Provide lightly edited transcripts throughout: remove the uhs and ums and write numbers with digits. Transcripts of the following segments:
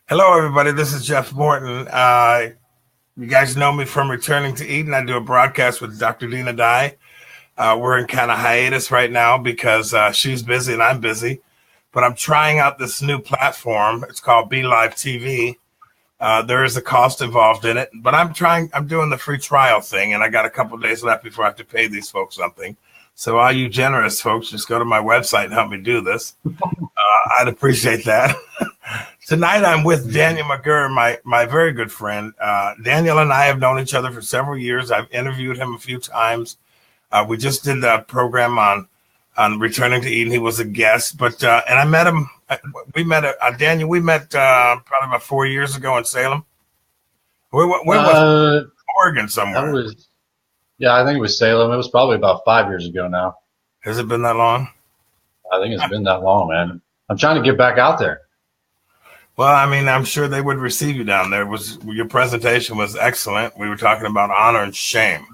Hello, everybody. This is Jeff Morton. You guys know me from Returning to Eden. I do a broadcast with Dr. Dina Dye. We're in kind of hiatus right now because she's busy and I'm busy. But I'm trying out this new platform. It's called Be Live TV. There is a cost involved in it, but I'm doing the free trial thing, and I got a couple of days left before I have to pay these folks something. So all you generous folks, just go to my website and help me do this. I'd appreciate that. Tonight, I'm with Daniel McGurr, my very good friend. Daniel and I have known each other for several years. I've interviewed him a few times. We just did a program on Returning to Eden. He was a guest, but and I met him. Daniel. We met probably about 4 years ago in Salem. Where was it? Oregon somewhere? I think it was Salem. It was probably about 5 years ago now. Has it been that long? I think it's been that long, man. I'm trying to get back out there. Well, I mean, I'm sure they would receive you down there. Your presentation was excellent. We were talking about honor and shame.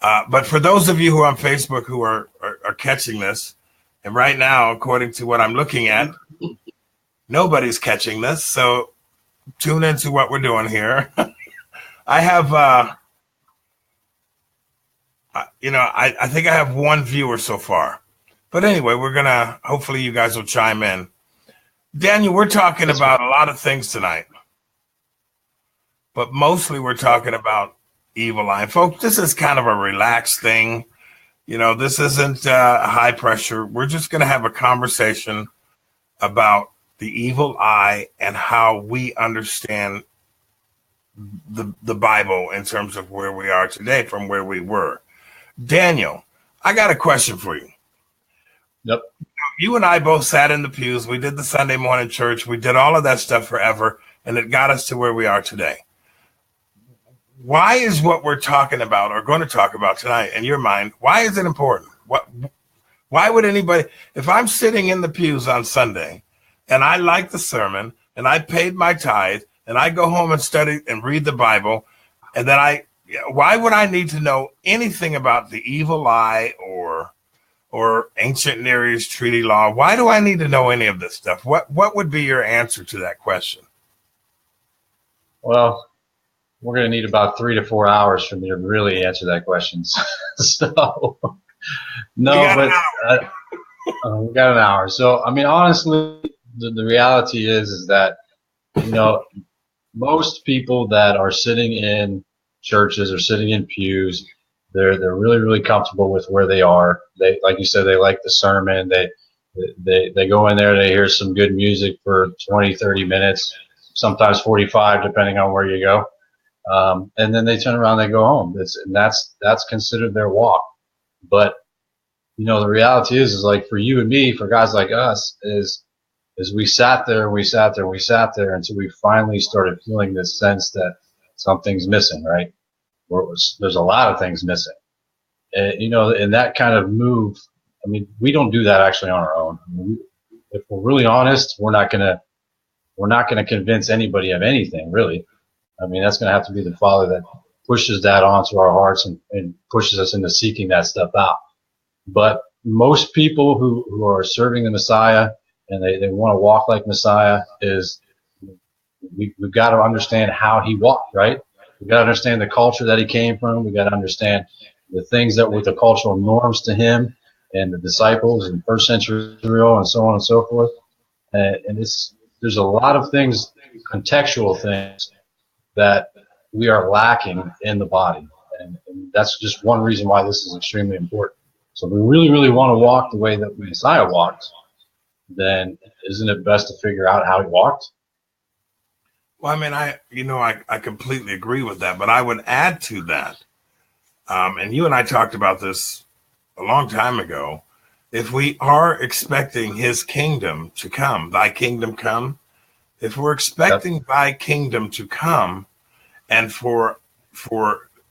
But for those of you who are on Facebook who are catching this, and right now, according to what I'm looking at, nobody's catching this. So tune into what we're doing here. I have, I think I have one viewer so far. But anyway, hopefully you guys will chime in. Daniel, we're talking about a lot of things tonight, but mostly we're talking about evil eye. Folks, this is kind of a relaxed thing. This isn't high pressure. We're just going to have a conversation about the evil eye and how we understand the Bible in terms of where we are today from where we were. Daniel, I got a question for you. Yep. You and I both sat in the pews. We did the Sunday morning church. We did all of that stuff forever, and it got us to where we are today. Why is what we're talking about or going to talk about tonight, in your mind, why is it important? Why would anybody, if I'm sitting in the pews on Sunday and I like the sermon and I paid my tithe and I go home and study and read the Bible, and then why would I need to know anything about the evil eye or ancient Near East treaty law? Why do I need to know any of this stuff? What would be your answer to that question? Well, we're going to need about 3 to 4 hours for me to really answer that question. So, no, we got an hour. So, I mean, honestly, the reality is that, most people that are sitting in churches or sitting in pews, they're really, really comfortable with where they are. They, like you said, they like the sermon. They go in there, they hear some good music for 20, 30 minutes, sometimes 45, depending on where you go. And then they turn around, they go home. That's considered their walk. But, the reality is like for you and me, for guys like us, is we sat there until we finally started feeling this sense that something's missing, right? There's a lot of things missing. And that kind of move, I mean, we don't do that actually on our own. I mean, if we're really honest, we're not gonna convince anybody of anything, really. I mean, that's gonna have to be the Father that pushes that onto our hearts and pushes us into seeking that stuff out. But most people who are serving the Messiah and they want to walk like Messiah we've got to understand how he walked, right? We've got to understand the culture that he came from. We've got to understand the things that were the cultural norms to him and the disciples in first century Israel and so on and so forth. And there's a lot of things, contextual things, that we are lacking in the body. And that's just one reason why this is extremely important. So if we really, really want to walk the way that Messiah walked, then isn't it best to figure out how he walked? Well, I mean, I completely agree with that, but I would add to that, and you and I talked about this a long time ago. If we are expecting his kingdom to come, thy kingdom come, if we're expecting thy kingdom to come and for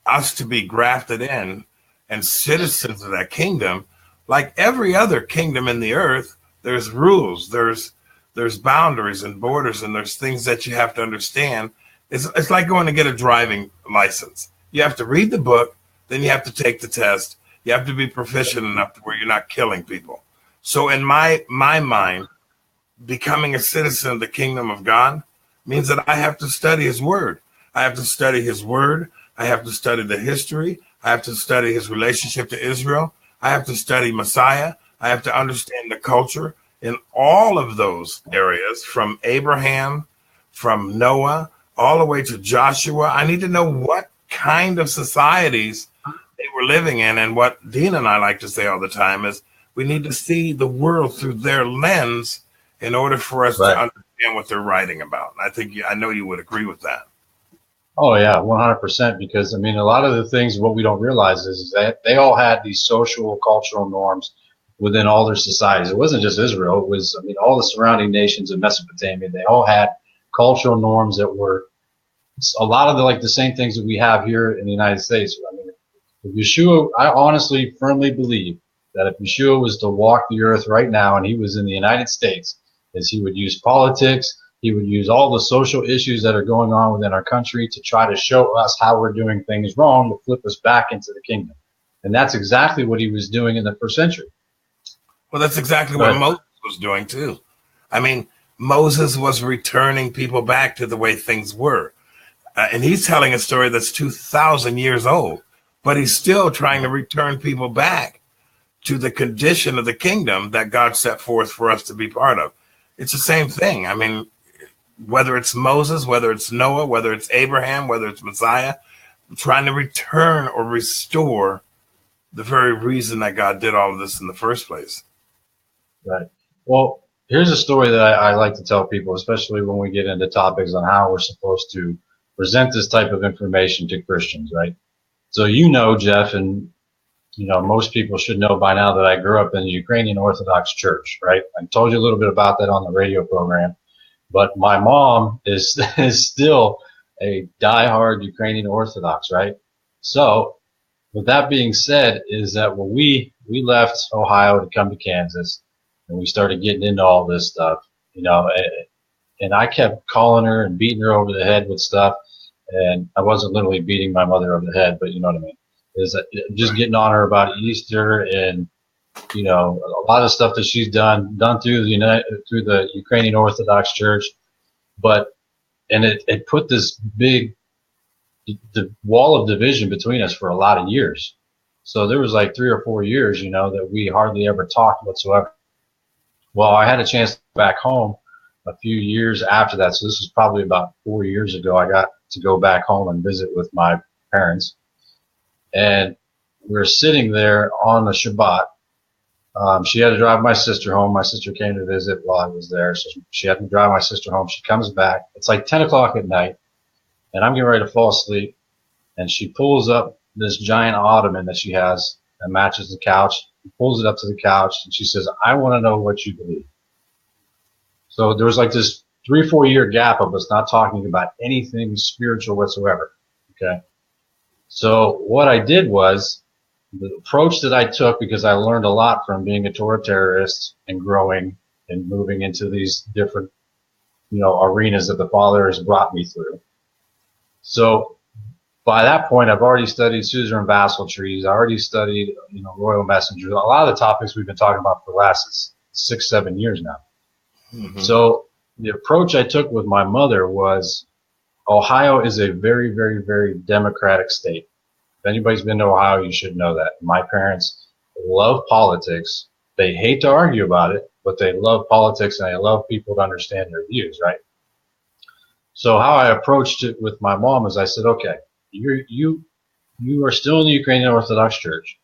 us to be grafted in and citizens of that kingdom, like every other kingdom in the earth, there's rules, there's boundaries and borders, and there's things that you have to understand. It's like going to get a driving license. You have to read the book, then you have to take the test. You have to be proficient enough to where you're not killing people. So in my mind, becoming a citizen of the kingdom of God means that I have to study his word. I have to study his word. I have to study the history. I have to study his relationship to Israel. I have to study Messiah. I have to understand the culture in all of those areas, from Abraham, from Noah, all the way to Joshua. I need to know what kind of societies they were living in. And what Dean and I like to say all the time is we need to see the world through their lens in order for us to Right. understand what they're writing about. And I know you would agree with that. Oh yeah, 100%. Because I mean, a lot of the things what we don't realize is that they all had these social, cultural norms within all their societies. It wasn't just Israel. It was, I mean, all the surrounding nations of Mesopotamia. They all had cultural norms that were a lot of the same things that we have here in the United States. I mean, if Yeshua, I honestly, firmly believe that if Yeshua was to walk the earth right now and he was in the United States, is he would use politics. He would use all the social issues that are going on within our country to try to show us how we're doing things wrong, to flip us back into the kingdom. And that's exactly what he was doing in the first century. Well, that's exactly what But Moses was doing too. I mean, Moses was returning people back to the way things were. And he's telling a story that's 2,000 years old, but he's still trying to return people back to the condition of the kingdom that God set forth for us to be part of. It's the same thing. I mean, whether it's Moses, whether it's Noah, whether it's Abraham, whether it's Messiah, trying to return or restore the very reason that God did all of this in the first place. right. Well, here's a story that I like to tell people, especially when we get into topics on how we're supposed to present this type of information to Christians, right? So Jeff, and most people should know by now that I grew up in the Ukrainian Orthodox Church, right? I told you a little bit about that on the radio program, but my mom is still a diehard Ukrainian Orthodox, right? So with that being said, is that when we left Ohio to come to Kansas, and we started getting into all this stuff, and I kept calling her and beating her over the head with stuff, and I wasn't literally beating my mother over the head, but you know what I mean. Is that just getting on her about Easter and a lot of stuff that she's done through the Ukrainian Orthodox Church, and it put this big the wall of division between us for a lot of years. So there was like 3 or 4 years, that we hardly ever talked whatsoever. Well, I had a chance to go back home a few years after that. So this was probably about 4 years ago. I got to go back home and visit with my parents. And we were sitting there on a Shabbat. She had to drive my sister home. My sister came to visit while I was there. So she had to drive my sister home. She comes back. It's like 10 o'clock at night, and I'm getting ready to fall asleep. And she pulls up this giant ottoman that she has that matches the couch. She pulls it up to the couch, and she says, "I want to know what you believe." So there was like this 3-4 year gap of us not talking about anything spiritual whatsoever. Okay. So what I did was, the approach that I took, because I learned a lot from being a Torah terrorist and growing and moving into these different, arenas that the Father has brought me through. So by that point, I've already studied suzerain vassal trees. I already studied, royal messengers. A lot of the topics we've been talking about for the last 6-7 years now. Mm-hmm. So the approach I took with my mother was, Ohio is a very, very, very democratic state. If anybody's been to Ohio, you should know that. My parents love politics. They hate to argue about it, but they love politics and they love people to understand their views, right? So how I approached it with my mom is I said, okay, you are still in the Ukrainian Orthodox Church.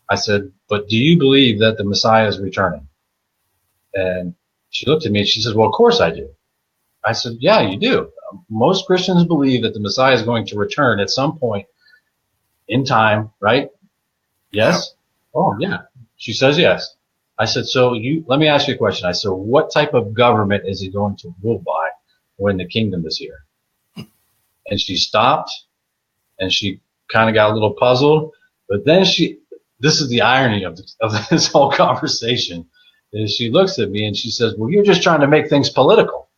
I said, but do you believe that the Messiah is returning? And she looked at me and she says, well, of course I do. I said, yeah, you do. Most Christians believe that the Messiah is going to return at some point in time, right? Yes? Oh, yeah. She says yes. I said, so let me ask you a question. I said, what type of government is he going to rule by when the kingdom is here? And she stopped and she kind of got a little puzzled. But then this is the irony of this whole conversation, is she looks at me and she says, well, you're just trying to make things political.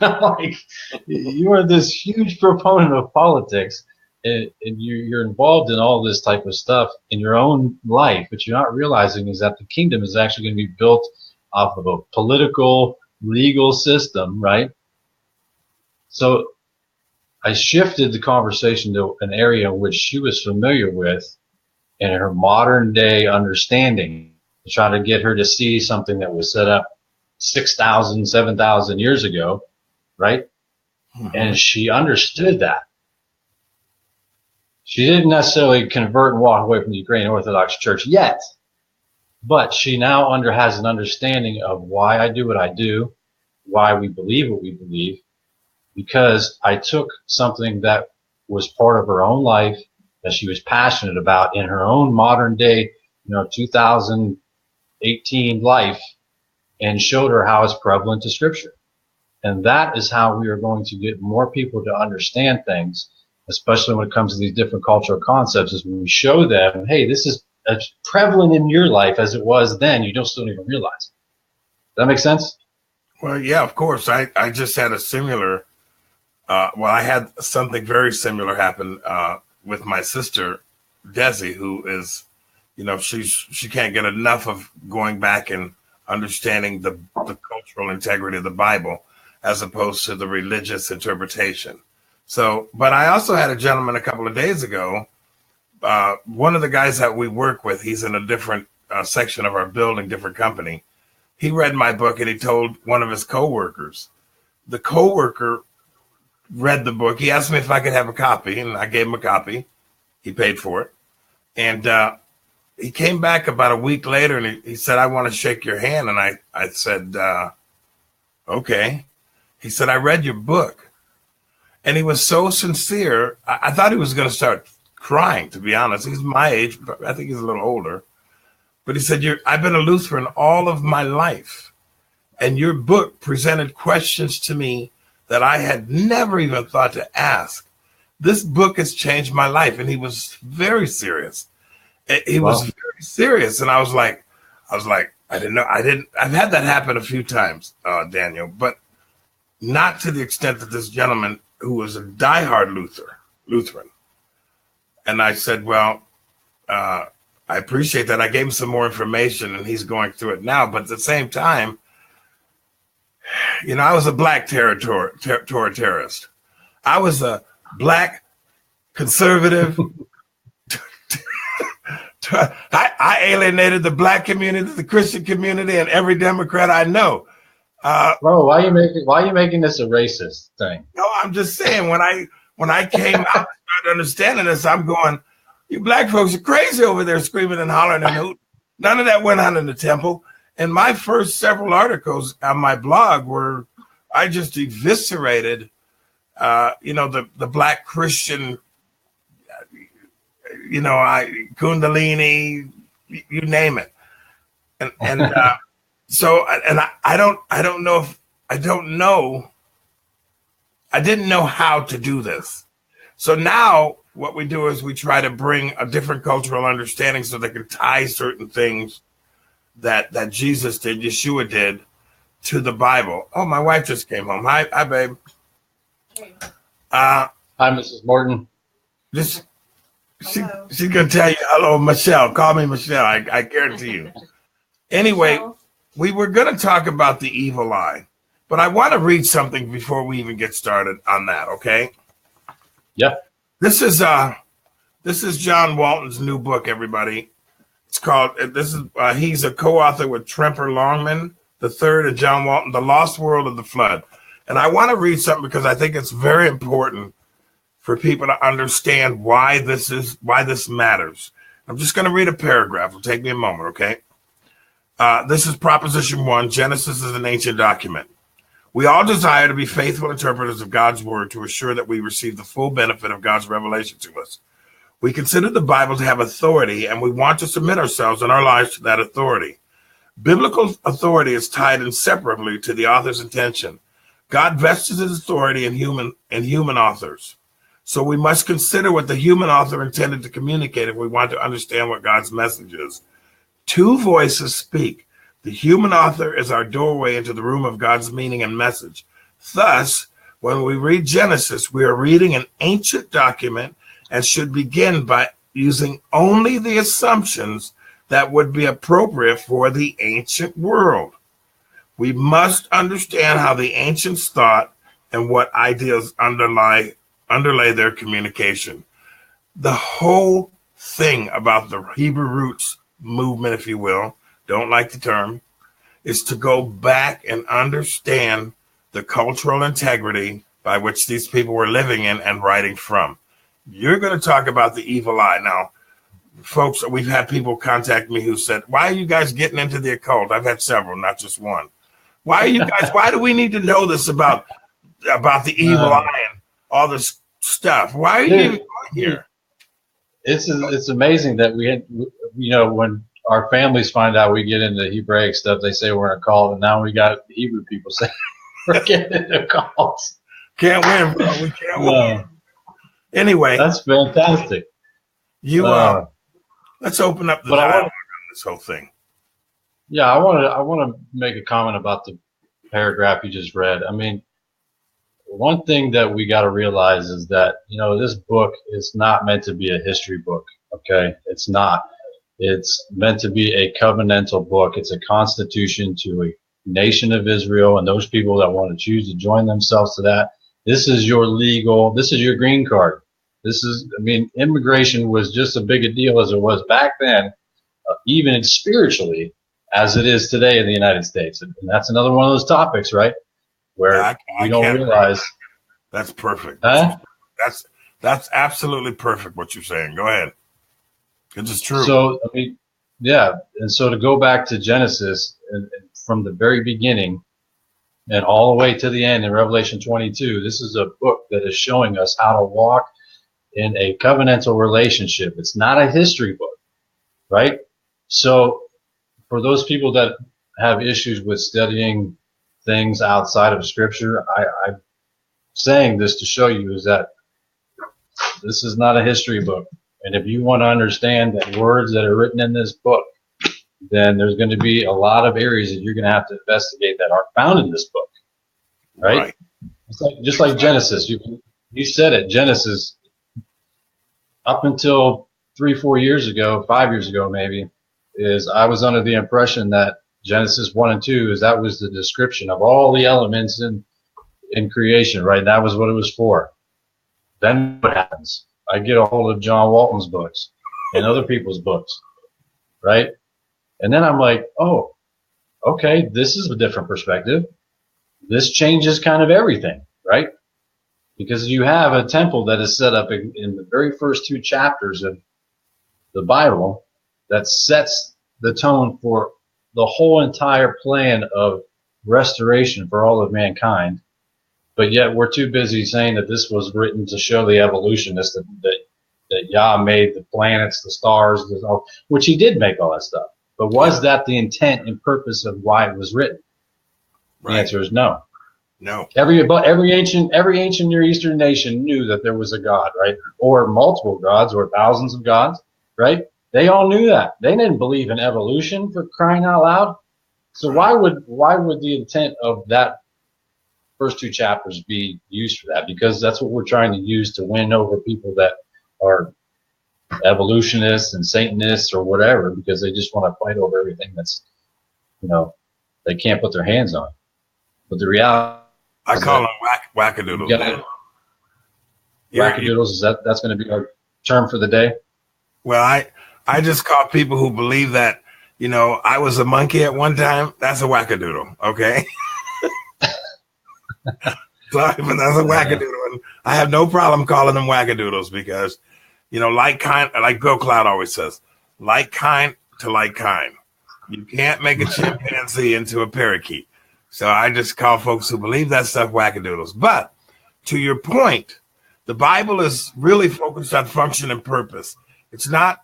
Like, you are this huge proponent of politics, and you're involved in all this type of stuff in your own life, but you're not realizing is that the kingdom is actually going to be built off of a political, legal system, right? So I shifted the conversation to an area in which she was familiar with in her modern day understanding, to try to get her to see something that was set up 6,000, 7,000 years ago, right? Mm-hmm. And she understood that. She didn't necessarily convert and walk away from the Ukrainian Orthodox Church yet, but she now has an understanding of why I do what I do, why we believe what we believe, because I took something that was part of her own life that she was passionate about in her own modern day, 2018 life, and showed her how it's prevalent to Scripture. And that is how we are going to get more people to understand things, especially when it comes to these different cultural concepts, is when we show them, hey, this is as prevalent in your life as it was then. You just don't even realize it. Does that make sense? Well, yeah, of course. I just had a similar, I had something very similar happen with my sister, Desi, who is, she can't get enough of going back and understanding the cultural integrity of the Bible as opposed to the religious interpretation. So, but I also had a gentleman a couple of days ago, one of the guys that we work with, he's in a different section of our building, different company. He read my book and he told one of his coworkers. The coworker read the book. He asked me if I could have a copy, and I gave him a copy. He paid for it. And he came back about a week later and he said, I want to shake your hand. And I said, okay. He said, I read your book. And he was so sincere. I thought he was going to start crying, to be honest. He's my age, but I think he's a little older. But he said, I've been a Lutheran all of my life. And your book presented questions to me that I had never even thought to ask. This book has changed my life. And he was very serious. He was very serious. And I was like, I didn't know. I've had that happen a few times, Daniel, but not to the extent that this gentleman who was a diehard Lutheran. And I said, well, I appreciate that. I gave him some more information and he's going through it now. But at the same time, I was a black terrorist. I was a black conservative. I alienated the black community, the Christian community, and every Democrat I know. Bro, why are you making this a racist thing? No, I'm just saying when I came out and started understanding this, I'm going, you black folks are crazy over there screaming and hollering and hooting. None of that went on in the temple. And my first several articles on my blog were, I just eviscerated, the black Christian, Kundalini, you name it. And so, and I don't know if, I didn't know how to do this. So now what we do is we try to bring a different cultural understanding so they can tie certain things that Jesus did, Yeshua did, to the Bible. Oh, my wife just came home. Hi, babe. Hi, Mrs. Morton. She's gonna tell you hello, Michelle. Call me Michelle. I guarantee you. Anyway, we were gonna talk about the evil eye, but I want to read something before we even get started on that. Okay? Yeah. This is John Walton's new book. Everybody, it's called. He's a co-author with Tremper Longman III and John Walton, The Lost World of the Flood. And I want to read something because I think it's very important for people to understand why this matters. I'm just going to read a paragraph. It'll take me a moment, okay? This is Proposition 1. Genesis is an ancient document. We all desire to be faithful interpreters of God's word to assure that we receive the full benefit of God's revelation to us. We consider the Bible to have authority, and we want to submit ourselves and our lives to that authority. Biblical authority is tied inseparably to the author's intention. God vested his authority in human authors. So we must consider what the human author intended to communicate if we want to understand what God's message is. Two voices speak. The human author is our doorway into the room of God's meaning and message. Thus, when we read Genesis, we are reading an ancient document and should begin by using only the assumptions that would be appropriate for the ancient world. We must understand how the ancients thought and what ideas underlay their communication. The whole thing about the Hebrew roots movement, if you will, don't like the term, is to go back and understand the cultural integrity by which these people were living in and writing from. You're going to talk about the evil eye. Now, folks, we've had people contact me who said, why are you guys getting into the occult? I've had several, not just one. Why do we need to know this about the evil eye and all this stuff? Why are you even going here? It's amazing that we had, when our families find out we get into Hebraic stuff, they say we're in a cult, and now we got Hebrew people saying we're getting into cults. Can't win, bro. We can't win. Anyway, that's fantastic. Let's open up the dialogue on this whole thing. Yeah, I want to make a comment about the paragraph you just read. I mean, one thing that we got to realize is that, this book is not meant to be a history book. Okay. It's not. It's meant to be a covenantal book. It's a constitution to a nation of Israel and those people that want to choose to join themselves to that. This is your green card. Immigration was just as big a deal as it was back then, even spiritually, as it is today in the United States. And that's another one of those topics, right? Where we don't realize. That's perfect. Huh? That's absolutely perfect what you're saying. Go ahead. It's just true. So, and so to go back to Genesis and from the very beginning and all the way to the end in Revelation 22, this is a book that is showing us how to walk in a covenantal relationship. It's not a history book, right? So for those people that have issues with studying things outside of Scripture, I'm saying this to show you is that this is not a history book. And if you want to understand the words that are written in this book, then there's going to be a lot of areas that you're going to have to investigate that aren't found in this book, right? Just like Genesis. You said it, Genesis, up until 3-4 years ago, 5 years ago maybe, I was under the impression that Genesis 1 and 2 that was the description of all the elements in creation, right? That was what it was for. Then what happens? I get a hold of John Walton's books and other people's books, right? And then I'm like, oh, okay, this is a different perspective. This changes kind of everything, right? Because you have a temple that is set up in the very first 2 chapters of the Bible that sets the tone for the whole entire plan of restoration for all of mankind. But yet we're too busy saying that this was written to show the evolutionists that Yah made the planets, the stars, which he did make all that stuff. But was that the intent and purpose of why it was written? Right. The answer is no. No. Every ancient Near Eastern nation knew that there was a God, right? Or multiple gods, or thousands of gods, right? They all knew that. They didn't believe in evolution, for crying out loud. So why would the intent of that first 2 chapters be used for that? Because that's what we're trying to use to win over people that are evolutionists and Satanists or whatever, because they just want to fight over everything that's, they can't put their hands on. But the reality, I call them wackadoodles. Wackadoodles, that's going to be our term for the day? Well, I just call people who believe that, I was a monkey at one time. That's a wackadoodle, okay? But that's a wackadoodle. And I have no problem calling them wackadoodles because, like Bill Cloud always says, like kind to like kind. You can't make a chimpanzee into a parakeet. So I just call folks who believe that stuff wackadoodles. But to your point, the Bible is really focused on function and purpose. It's not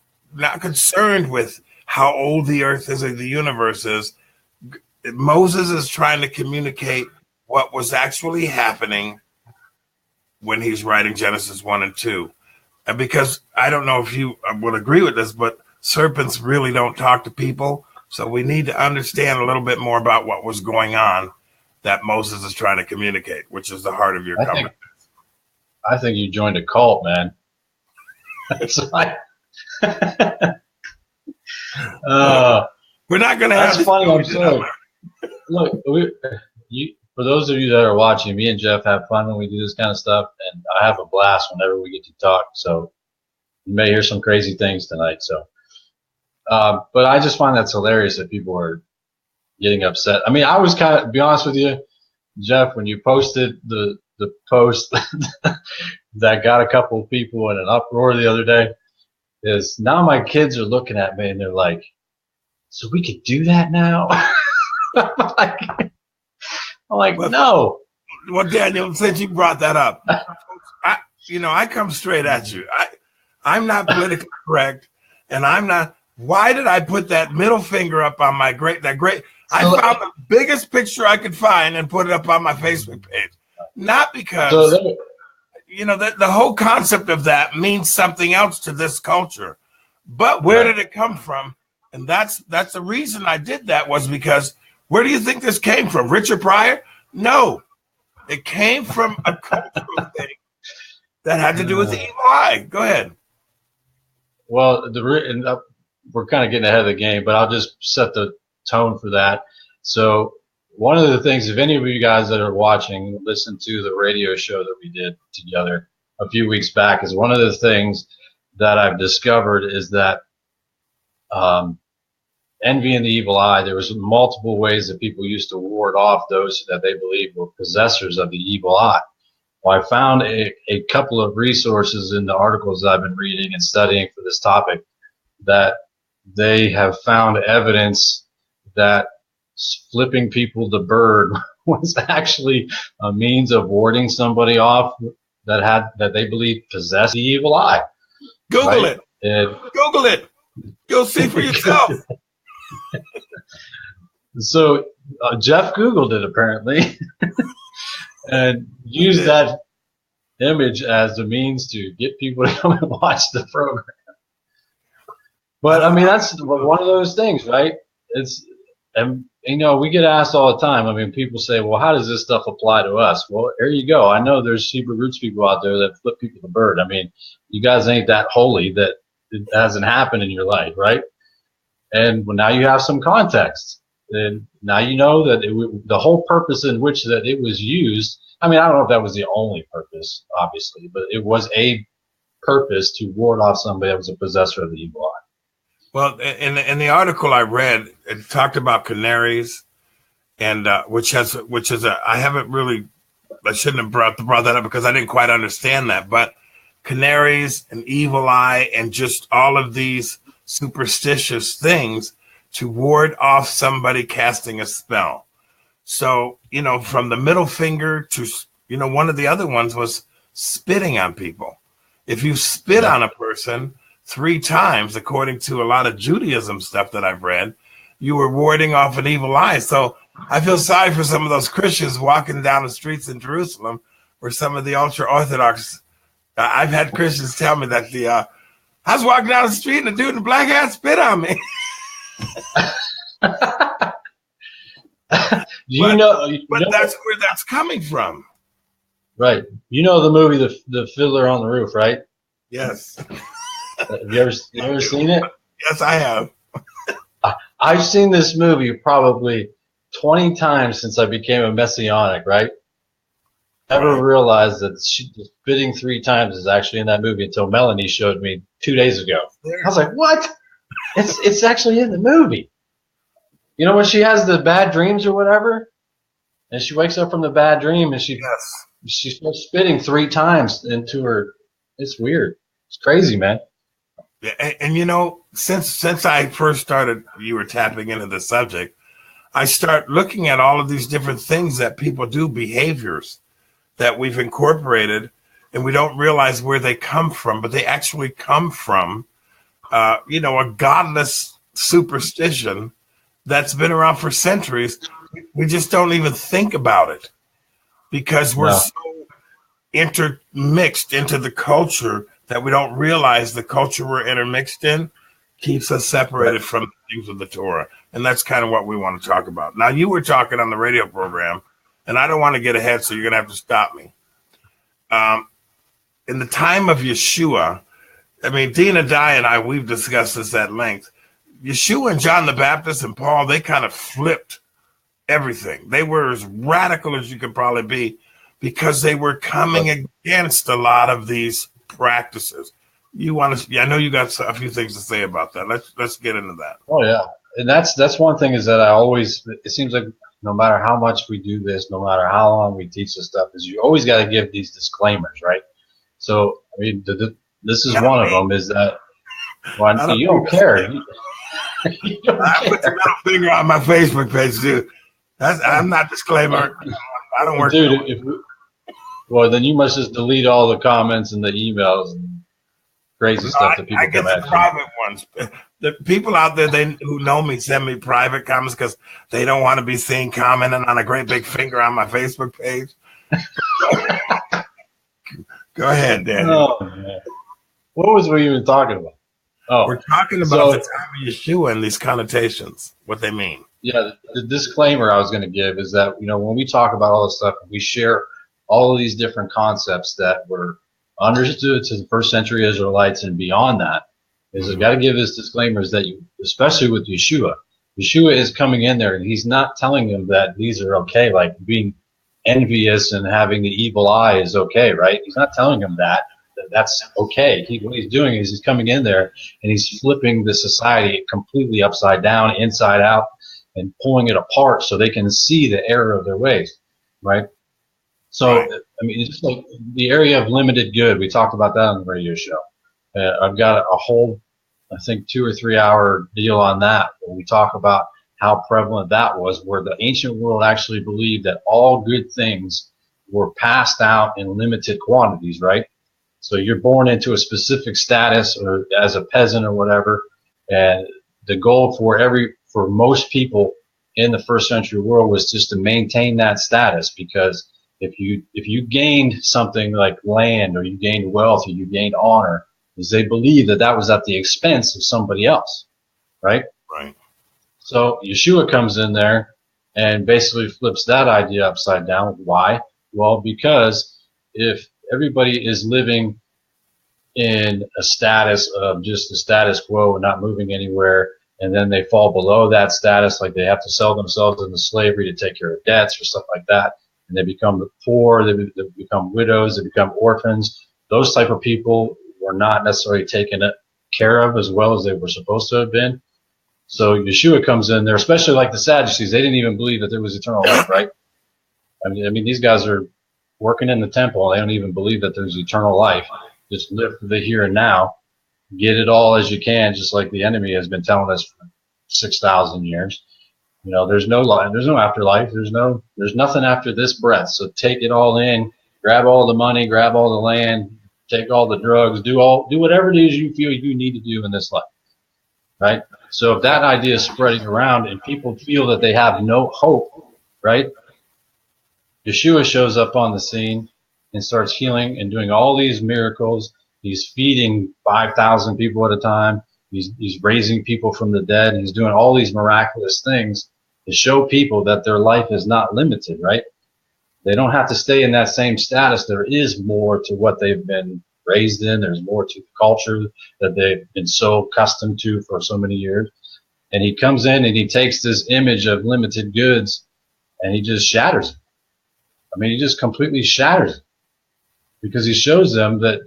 concerned with how old the earth is or the universe is. Moses is trying to communicate what was actually happening when he's writing Genesis 1 and 2. And because I don't know if you would agree with this, but serpents really don't talk to people. So we need to understand a little bit more about what was going on that Moses is trying to communicate, which is the heart of your comment. I think you joined a cult, man. It's like, we're not going to have. That's funny. I'm sorry. Look, for those of you that are watching, me and Jeff have fun when we do this kind of stuff, and I have a blast whenever we get to talk. So you may hear some crazy things tonight. So, but I just find that's hilarious that people are getting upset. I mean, I was kind of, to be honest with you, Jeff, when you posted the post that got a couple of people in an uproar the other day, is now my kids are looking at me and they're like, so we could do that now? I'm like, well, no. Well, Daniel, since you brought that up, I come straight at you. I'm not politically correct, and I'm not. Why did I put that middle finger up on my I found the biggest picture I could find and put it up on my Facebook page. Not because, the whole concept of that means something else to this culture. But where did it come from? And that's the reason I did that, was because where do you think this came from? Richard Pryor? No. It came from a cultural thing that had to do with the evil eye. Go ahead. Well, we're kind of getting ahead of the game, but I'll just set the tone for that. So one of the things, if any of you guys that are watching listen to the radio show that we did together a few weeks back, is one of the things that I've discovered is that envy and the evil eye, there was multiple ways that people used to ward off those that they believed were possessors of the evil eye. Well, I found a couple of resources in the articles that I've been reading and studying for this topic that they have found evidence that flipping people the bird was actually a means of warding somebody off that they believe possessed the evil eye. Google it. Google it. You'll see for yourself. So Jeff Googled it apparently and used that image as a means to get people to come and watch the program. But I mean, that's one of those things, right? We get asked all the time. I mean, people say, well, how does this stuff apply to us? Well, there you go. I know there's Hebrew roots people out there that flip people the bird. I mean, you guys ain't that holy that it hasn't happened in your life, right? And now you have some context. And now you know that the whole purpose in which that it was used, I mean, I don't know if that was the only purpose, obviously, but it was a purpose to ward off somebody that was a possessor of the evil eye. Well, in the article I read, it talked about canaries, and I shouldn't have brought that up because I didn't quite understand that. But canaries, an evil eye, and just all of these superstitious things to ward off somebody casting a spell. So, from the middle finger to, one of the other ones was spitting on people. If you spit on a person 3 times, according to a lot of Judaism stuff that I've read, you were warding off an evil eye. So I feel sorry for some of those Christians walking down the streets in Jerusalem, where some of the ultra-Orthodox, I've had Christians tell me that I was walking down the street and the dude in the black hat spit on me. But that's where that's coming from. Right. You know the movie, the Fiddler on the Roof, right? Yes. Have you ever seen it? Yes, I have. I've seen this movie probably 20 times since I became a Messianic, right? Never realized that spitting 3 times is actually in that movie until Melanie showed me 2 days ago. I was like, what? It's actually in the movie. When she has the bad dreams or whatever, and she wakes up from the bad dream and she starts spitting 3 times into her. It's weird. It's crazy, man. Yeah, and since I first started, you were tapping into the subject, I start looking at all of these different things that people do, behaviors that we've incorporated, and we don't realize where they come from, but they actually come from, a godless superstition that's been around for centuries. We just don't even think about it because we're so intermixed into the culture that we don't realize the culture we're intermixed in keeps us separated from the things of the Torah. And that's kind of what we want to talk about. Now, you were talking on the radio program, and I don't want to get ahead, so you're going to have to stop me. In the time of Yeshua, I mean, Dina Dye and we've discussed this at length. Yeshua and John the Baptist and Paul, they kind of flipped everything. They were as radical as you could probably be because they were coming against a lot of these practices. You want to? I know you got a few things to say about that. Let's get into that. Oh yeah, and that's one thing is that I always. It seems like no matter how much we do this, no matter how long we teach this stuff, is you always got to give these disclaimers, right? So I mean, this is one of them. Is that when you don't care. You don't I put the care. middle finger on my Facebook page too. I'm not disclaimer. I don't work. Dude, well, then you must just delete all the comments and the emails and crazy stuff that people I get come at the you. private ones. The people out there who know me send me private comments because they don't want to be seen commenting on a great big finger on my Facebook page. Go ahead, Daniel. Oh, man. What was we even talking about? Oh, we're talking about the time of Yeshua and these connotations, what they mean. Yeah, the disclaimer I was going to give is that, when we talk about all this stuff, we share all of these different concepts that were understood to the first century Israelites and beyond that. Is I've got to give this disclaimers that especially with Yeshua is coming in there and he's not telling them that these are okay, like being envious and having the evil eye is okay, right? He's not telling them that's okay. What he's doing is he's coming in there and he's flipping the society completely upside down, inside out, and pulling it apart so they can see the error of their ways, right? So, right. I mean, it's just like the area of limited good. We talked about that on the radio show. I've got a whole, I think, 2 or 3 hour deal on that where we talk about how prevalent that was, where the ancient world actually believed that all good things were passed out in limited quantities, right? So you're born into a specific status or as a peasant or whatever, and the goal for most people in the first century world was just to maintain that status, because if you gained something like land or you gained wealth or you gained honor, is they believed that was at the expense of somebody else, right? Right. So Yeshua comes in there and basically flips that idea upside down. Why? Well, because if everybody is living in a status of just the status quo and not moving anywhere, and then they fall below that status, like they have to sell themselves into slavery to take care of debts or stuff like that, and they become poor, they become widows, they become orphans. Those type of people were not necessarily taken care of as well as they were supposed to have been. So Yeshua comes in there, especially like the Sadducees. They didn't even believe that there was eternal life, right? I mean, these guys are working in the temple. They don't even believe that there's eternal life. Just live for the here and now. Get it all as you can, just like the enemy has been telling us for 6,000 years. There's no life, there's no afterlife, there's nothing after this breath. So take it all in, grab all the money, grab all the land, take all the drugs, do whatever it is you feel you need to do in this life, right? So if that idea is spreading around and people feel that they have no hope, right? Yeshua shows up on the scene and starts healing and doing all these miracles. He's feeding 5,000 people at a time. He's raising people from the dead. He's doing all these miraculous things to show people that their life is not limited, right? They don't have to stay in that same status. There is more to what they've been raised in. There's more to the culture that they've been so accustomed to for so many years. And he comes in and he takes this image of limited goods and he just shatters it. I mean, he just completely shatters it, because he shows them that,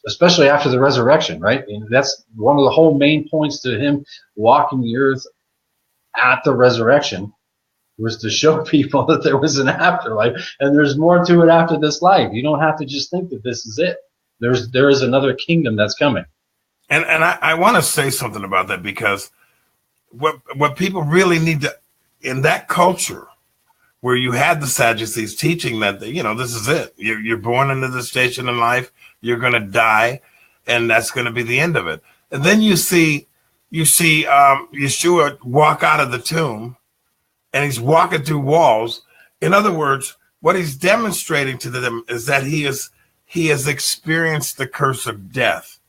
especially after the resurrection, right? And that's one of the whole main points to him walking the earth at the resurrection, was to show people that there was an afterlife and there's more to it after this life. You don't have to just think that this is it. There is another kingdom that's coming. And I want to say something about that, because what people really need to, in that culture where you had the Sadducees teaching that, this is it. You're born into this station in life, you're going to die, and that's going to be the end of it. And then you see Yeshua walk out of the tomb, and he's walking through walls. In other words, what he's demonstrating to them is that he has experienced the curse of death,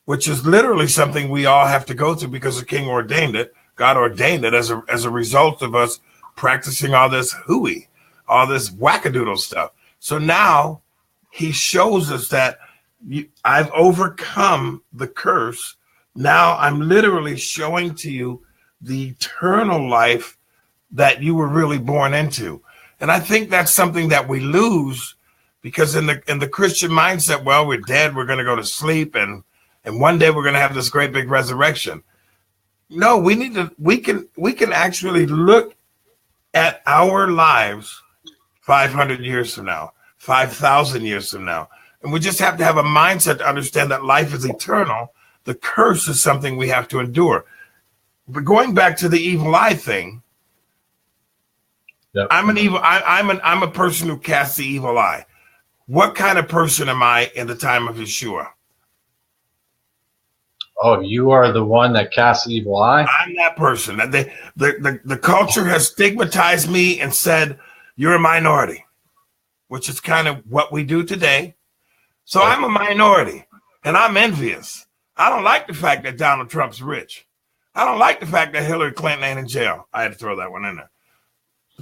which is literally something we all have to go through because the King ordained it. God ordained it as a result of us practicing all this hooey, all this wackadoodle stuff. So now he shows us that I've overcome the curse. Now I'm literally showing to you the eternal life that you were really born into. And I think that's something that we lose, because in the Christian mindset, well, we're dead, we're going to go to sleep, and one day we're going to have this great big resurrection. No, we can actually look at our lives 500 years from now, 5,000 years from now. And we just have to have a mindset to understand that life is eternal. The curse is something we have to endure. But going back to the evil eye thing, yep. I'm a person who casts the evil eye. What kind of person am I in the time of Yeshua? Oh, you are the one that casts the evil eye? I'm that person. The culture has stigmatized me and said, you're a minority, which is kind of what we do today. So right. I'm a minority, and I'm envious. I don't like the fact that Donald Trump's rich. I don't like the fact that Hillary Clinton ain't in jail. I had to throw that one in there.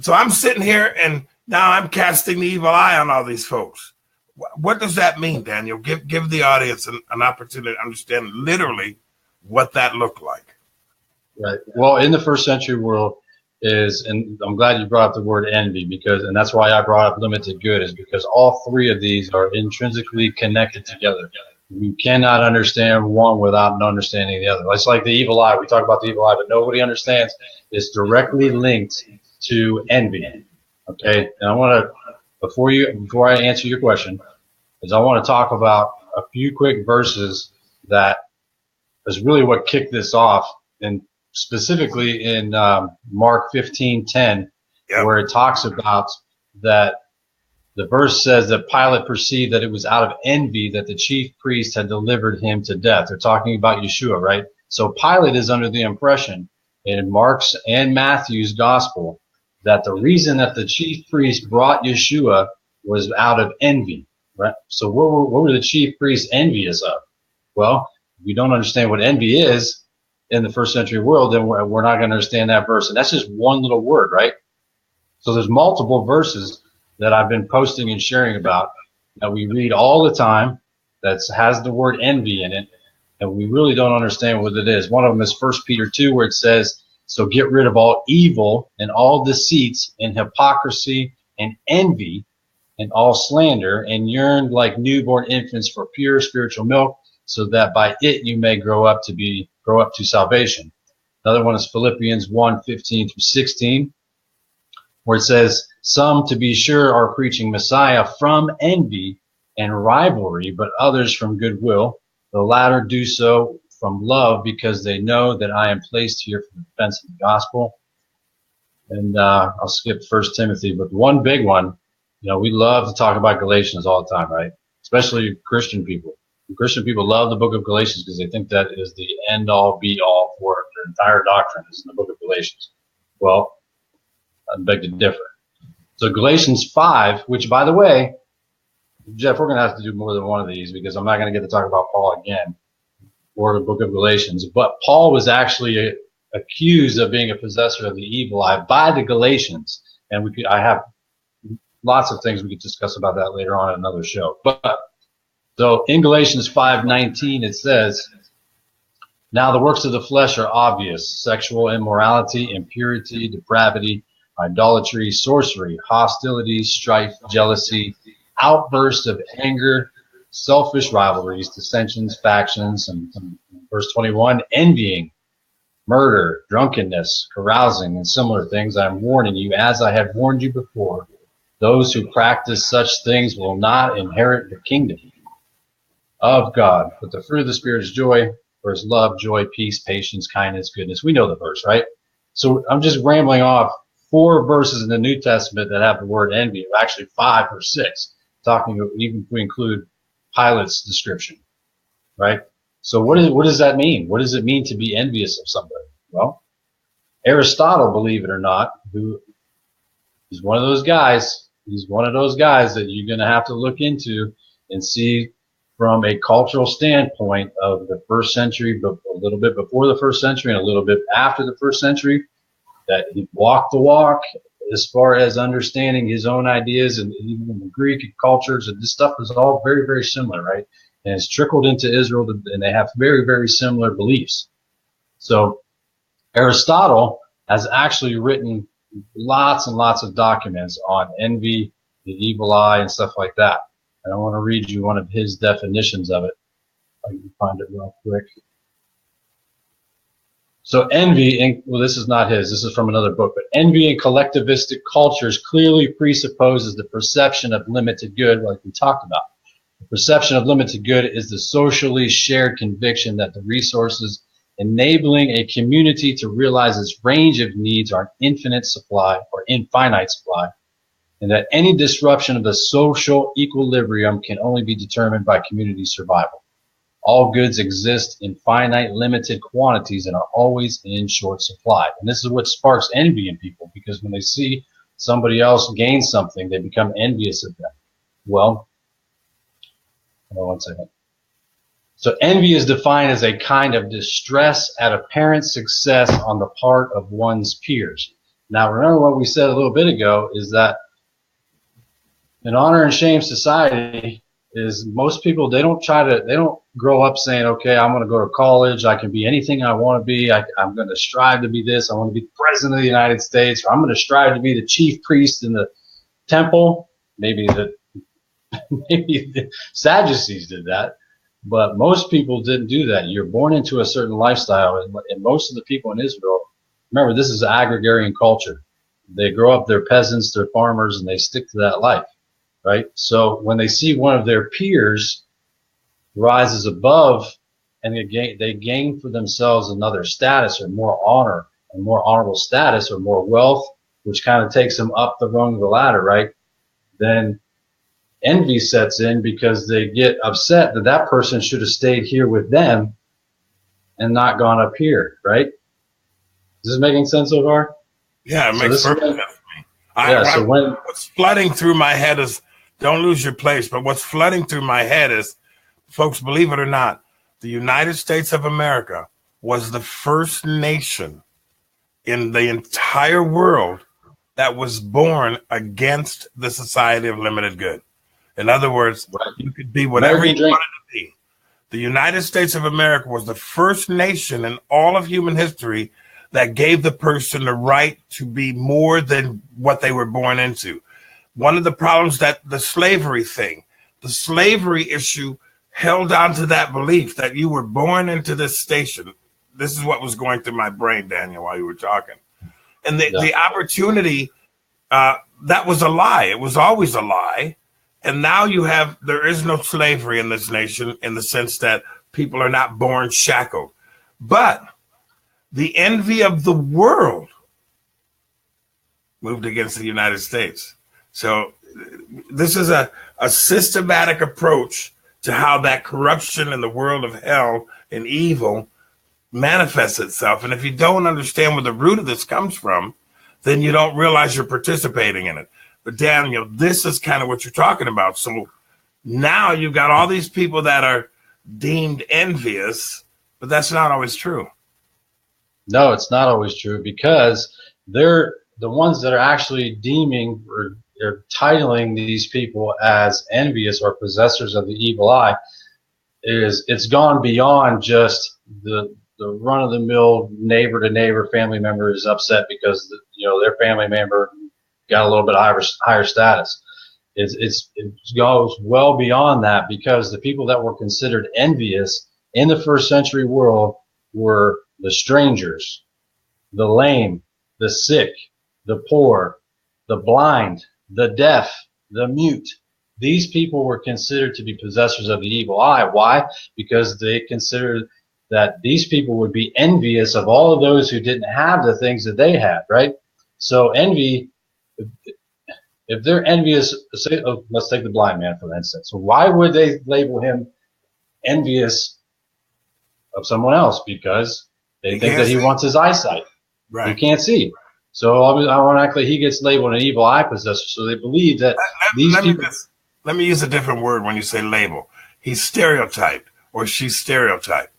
So I'm sitting here, and now I'm casting the evil eye on all these folks. What does that mean, Daniel? Give the audience an opportunity to understand literally what that looked like. Right. Well, in the first century world and I'm glad you brought up the word envy, and that's why I brought up limited good, is because all three of these are intrinsically connected together. You cannot understand one without understanding the other. It's like the evil eye. We talk about the evil eye, but nobody understands it's directly linked to envy. Okay. And I want to, before I answer your question, I want to talk about a few quick verses that is really what kicked this off, and specifically in Mark 15:10, yep. where it talks about that. The verse says that Pilate perceived that it was out of envy that the chief priest had delivered him to death. They're talking about Yeshua, right? So Pilate is under the impression in Mark's and Matthew's gospel that the reason that the chief priest brought Yeshua was out of envy, right? So what were the chief priests envious of? Well, if we don't understand what envy is in the first century world, then we're not going to understand that verse. And that's just one little word, right? So there's multiple verses that I've been posting and sharing about that we read all the time that has the word envy in it, and we really don't understand what it is. One of them is 1 Peter 2, where it says, so get rid of all evil and all deceits and hypocrisy and envy and all slander, and yearn like newborn infants for pure spiritual milk, so that by it you may grow up to salvation. Another one is Philippians 1:15-16, where it says, some, to be sure, are preaching Messiah from envy and rivalry, but others from goodwill. The latter do so from love, because they know that I am placed here for the defense of the gospel. And I'll skip 1 Timothy, but one big one, we love to talk about Galatians all the time, right? Especially Christian people. Christian people love the book of Galatians because they think that is the end-all, be-all for their entire doctrine is in the book of Galatians. Well, I beg to differ. So Galatians 5, which, by the way, Jeff, we're going to have to do more than one of these because I'm not going to get to talk about Paul again or the book of Galatians. But Paul was actually accused of being a possessor of the evil eye by the Galatians. And I have lots of things we could discuss about that later on in another show. But so in Galatians 5:19, it says, now the works of the flesh are obvious: sexual immorality, impurity, depravity, idolatry, sorcery, hostility, strife, jealousy, outbursts of anger, selfish rivalries, dissensions, factions, and verse 21, envying, murder, drunkenness, carousing, and similar things. I am warning you, as I have warned you before, those who practice such things will not inherit the kingdom of God. But the fruit of the Spirit is joy, whereas love, joy, peace, patience, kindness, goodness. We know the verse, right? So I'm just rambling off 4 verses in the New Testament that have the word envy, actually 5 or 6, talking even if we include Pilate's description, right? So what does that mean? What does it mean to be envious of somebody? Well, Aristotle, believe it or not, who is one of those guys, he's one of those guys that you're going to have to look into and see from a cultural standpoint of the first century, but a little bit before the first century and a little bit after the first century, that he walked the walk as far as understanding his own ideas, and even in the Greek cultures, and this stuff is all very, very similar, right? And it's trickled into Israel, and they have very, very similar beliefs. So Aristotle has actually written lots and lots of documents on envy, the evil eye, and stuff like that. And I want to read you one of his definitions of it. I can find it real quick. So envy, well, this is not his, this is from another book, but envy in collectivistic cultures clearly presupposes the perception of limited good, like we talked about. The perception of limited good is the socially shared conviction that the resources enabling a community to realize its range of needs are an infinite supply or infinite supply, and that any disruption of the social equilibrium can only be determined by community survival. All goods exist in finite, limited quantities and are always in short supply. And this is what sparks envy in people, because when they see somebody else gain something, they become envious of them. Well, hold on one second. So envy is defined as a kind of distress at apparent success on the part of one's peers. Now, remember what we said a little bit ago is that in honor and shame society is most people, they don't grow up saying, okay, I'm going to go to college. I can be anything I want to be. I'm going to strive to be this. I want to be president of the United States, or I'm going to strive to be the chief priest in the temple. Maybe the Sadducees did that, but most people didn't do that. You're born into a certain lifestyle, and most of the people in Israel, remember, this is an agrarian culture. They grow up, they're peasants, they're farmers, and they stick to that life, right? So when they see one of their peers rises above and they gain for themselves another status or more honor and more honorable status or more wealth, which kind of takes them up the rung of the ladder, right? Then envy sets in because they get upset that that person should have stayed here with them and not gone up here, right? Is this making sense so far? Yeah, it makes perfect sense to me. What's flooding through my head is, don't lose your place, but what's flooding through my head is, folks, believe it or not, the United States of America was the first nation in the entire world that was born against the society of limited good. In other words, you could be whatever you wanted to be. The United States of America was the first nation in all of human history that gave the person the right to be more than what they were born into. One of the problems that the slavery issue held on to that belief that you were born into this station. This is what was going through my brain, Daniel, while you were talking. And the opportunity, that was a lie. It was always a lie. And now there is no slavery in this nation in the sense that people are not born shackled. But the envy of the world moved against the United States. So this is a systematic approach to how that corruption in the world of hell and evil manifests itself. And if you don't understand where the root of this comes from, then you don't realize you're participating in it. But Daniel, this is kind of what you're talking about. So now you've got all these people that are deemed envious, but that's not always true. No, it's not always true, because they're the ones that are actually deeming or they're titling these people as envious or possessors of the evil eye. It's gone beyond just the run-of-the-mill neighbor to neighbor family member is upset because their family member got a little bit higher status. It goes well beyond that, because the people that were considered envious in the first century world were the strangers, the lame, the sick, the poor, the blind, the deaf, the mute. These people were considered to be possessors of the evil eye. Why? Because they considered that these people would be envious of all of those who didn't have the things that they had, right? So envy, if they're envious, let's take the blind man for instance. So why would they label him envious of someone else? Because they think that he wants his eyesight. Right. He can't see. So ironically, he gets labeled an evil eye possessor. So they believe that these people. Let me use a different word when you say label. He's stereotyped, or she's stereotyped.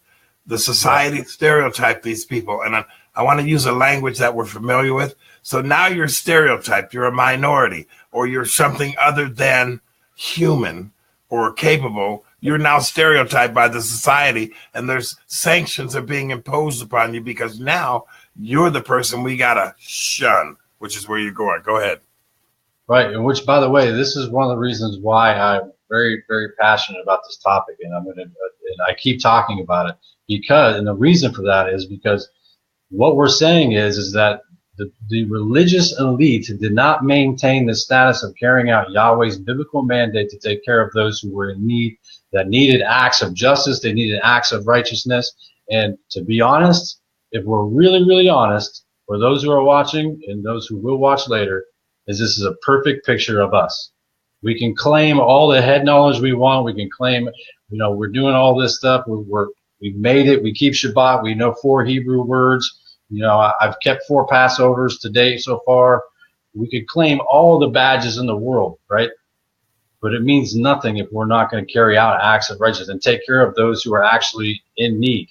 The society stereotyped these people. And I want to use a language that we're familiar with. So now you're stereotyped. You're a minority, or you're something other than human or capable. You're now stereotyped by the society, and there's sanctions are being imposed upon you because now you're the person we got to shun. which is where you're going. Go ahead. Right, and which, by the way, this is one of the reasons why I'm very, very passionate about this topic, and I keep talking about it and the reason for that is because what we're saying is that the religious elite did not maintain the status of carrying out Yahweh's biblical mandate to take care of those who were in need, that needed acts of justice, they needed acts of righteousness. And to be honest, if we're really, really honest, for those who are watching and those who will watch later, this is a perfect picture of us. We can claim all the head knowledge we want. We can claim, we're doing all this stuff. We've made it. We keep Shabbat. We know 4 Hebrew words. I've kept 4 Passovers to date so far. We could claim all the badges in the world, right? But it means nothing if we're not going to carry out acts of righteousness and take care of those who are actually in need,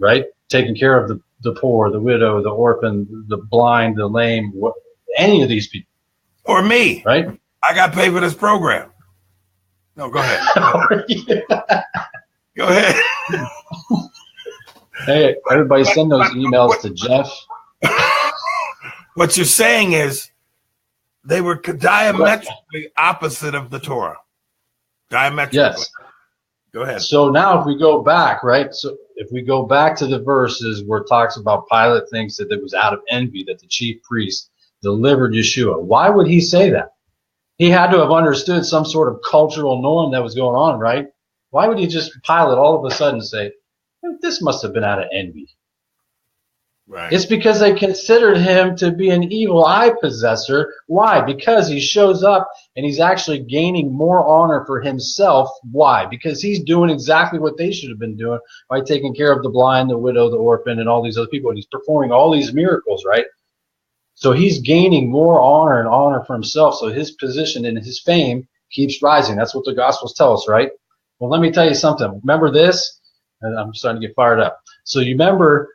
right? Taking care of the poor, the widow, the orphan, the blind, the lame, any of these people. Or me. Right? I got paid for this program. No, go ahead. Go ahead. Hey, everybody send those emails to Jeff. What you're saying is they were diametrically opposite of the Torah. Diametrically. Yes. Go ahead. So now if we go back, right? So if we go back to the verses where it talks about Pilate thinks that it was out of envy that the chief priest delivered Yeshua. Why would he say that? He had to have understood some sort of cultural norm that was going on, right? Why would he just Pilate all of a sudden say, this must have been out of envy? Right. It's because they considered him to be an evil eye possessor. Why? Because he shows up and he's actually gaining more honor for himself. Why? Because he's doing exactly what they should have been doing by taking care of the blind, the widow, the orphan, and all these other people. And he's performing all these miracles, right? So he's gaining more honor for himself. So his position and his fame keeps rising. That's what the Gospels tell us, right? Well, let me tell you something. Remember this? And I'm starting to get fired up. So you remember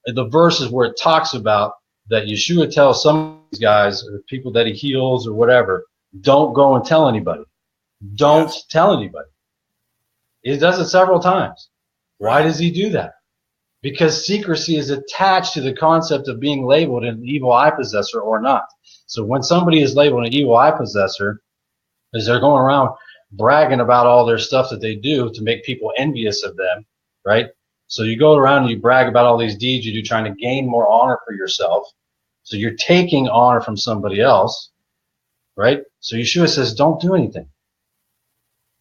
the verses where it talks about that Yeshua tells some of these guys or people that he heals or whatever, don't go and tell anybody. Don't tell anybody. He does it several times. Why does he do that? Because secrecy is attached to the concept of being labeled an evil eye possessor or not. So when somebody is labeled an evil eye possessor, is they're going around bragging about all their stuff that they do to make people envious of them, right? So you go around and you brag about all these deeds you do, trying to gain more honor for yourself. So you're taking honor from somebody else, right? So Yeshua says, don't do anything.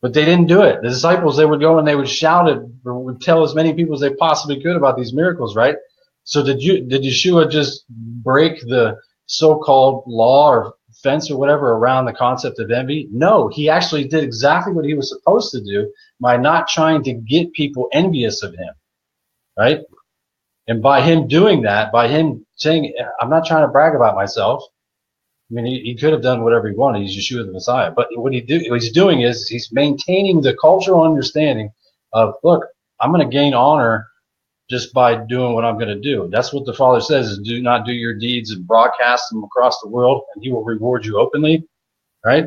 But they didn't do it. The disciples, they would go and they would shout it, or would tell as many people as they possibly could about these miracles, right? So did Yeshua just break the so-called law or fence or whatever around the concept of envy? No, he actually did exactly what he was supposed to do by not trying to get people envious of him, right? And by him doing that, by him saying, I'm not trying to brag about myself. I mean, he could have done whatever he wanted. He's Yeshua the Messiah. But what he's doing is he's maintaining the cultural understanding of, look, I'm going to gain honor just by doing what I'm going to do. That's what the Father says, is do not do your deeds and broadcast them across the world, and he will reward you openly, right?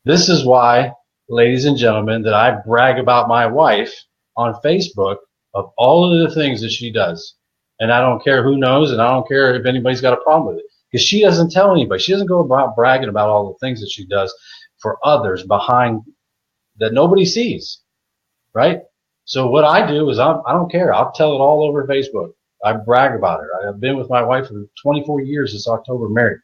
This is why, ladies and gentlemen, that I brag about my wife on Facebook of all of the things that she does. And I don't care who knows, and I don't care if anybody's got a problem with it. Because she doesn't tell anybody. She doesn't go about bragging about all the things that she does for others behind that nobody sees, right? So what I do is I don't care. I'll tell it all over Facebook. I brag about her. I've been with my wife for 24 years this October, married.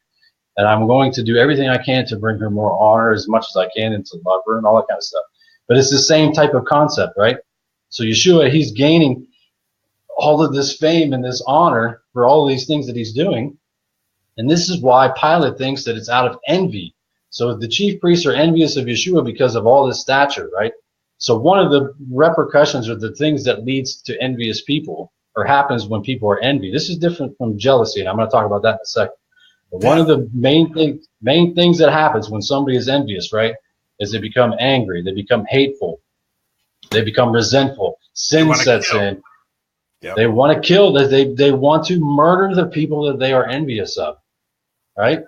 And I'm going to do everything I can to bring her more honor as much as I can and to love her and all that kind of stuff. But it's the same type of concept, right? So Yeshua, he's gaining all of this fame and this honor for all of these things that he's doing. And this is why Pilate thinks that it's out of envy. So the chief priests are envious of Yeshua because of all this stature, right? So one of the repercussions or the things that leads to envious people or happens when people are envy. This is different from jealousy, and I'm going to talk about that in a second. But one of the main things that happens when somebody is envious, right, is they become angry, they become hateful, they become resentful. Sin sets in. Yep. They want to kill. They want to murder the people that they are envious of. Right?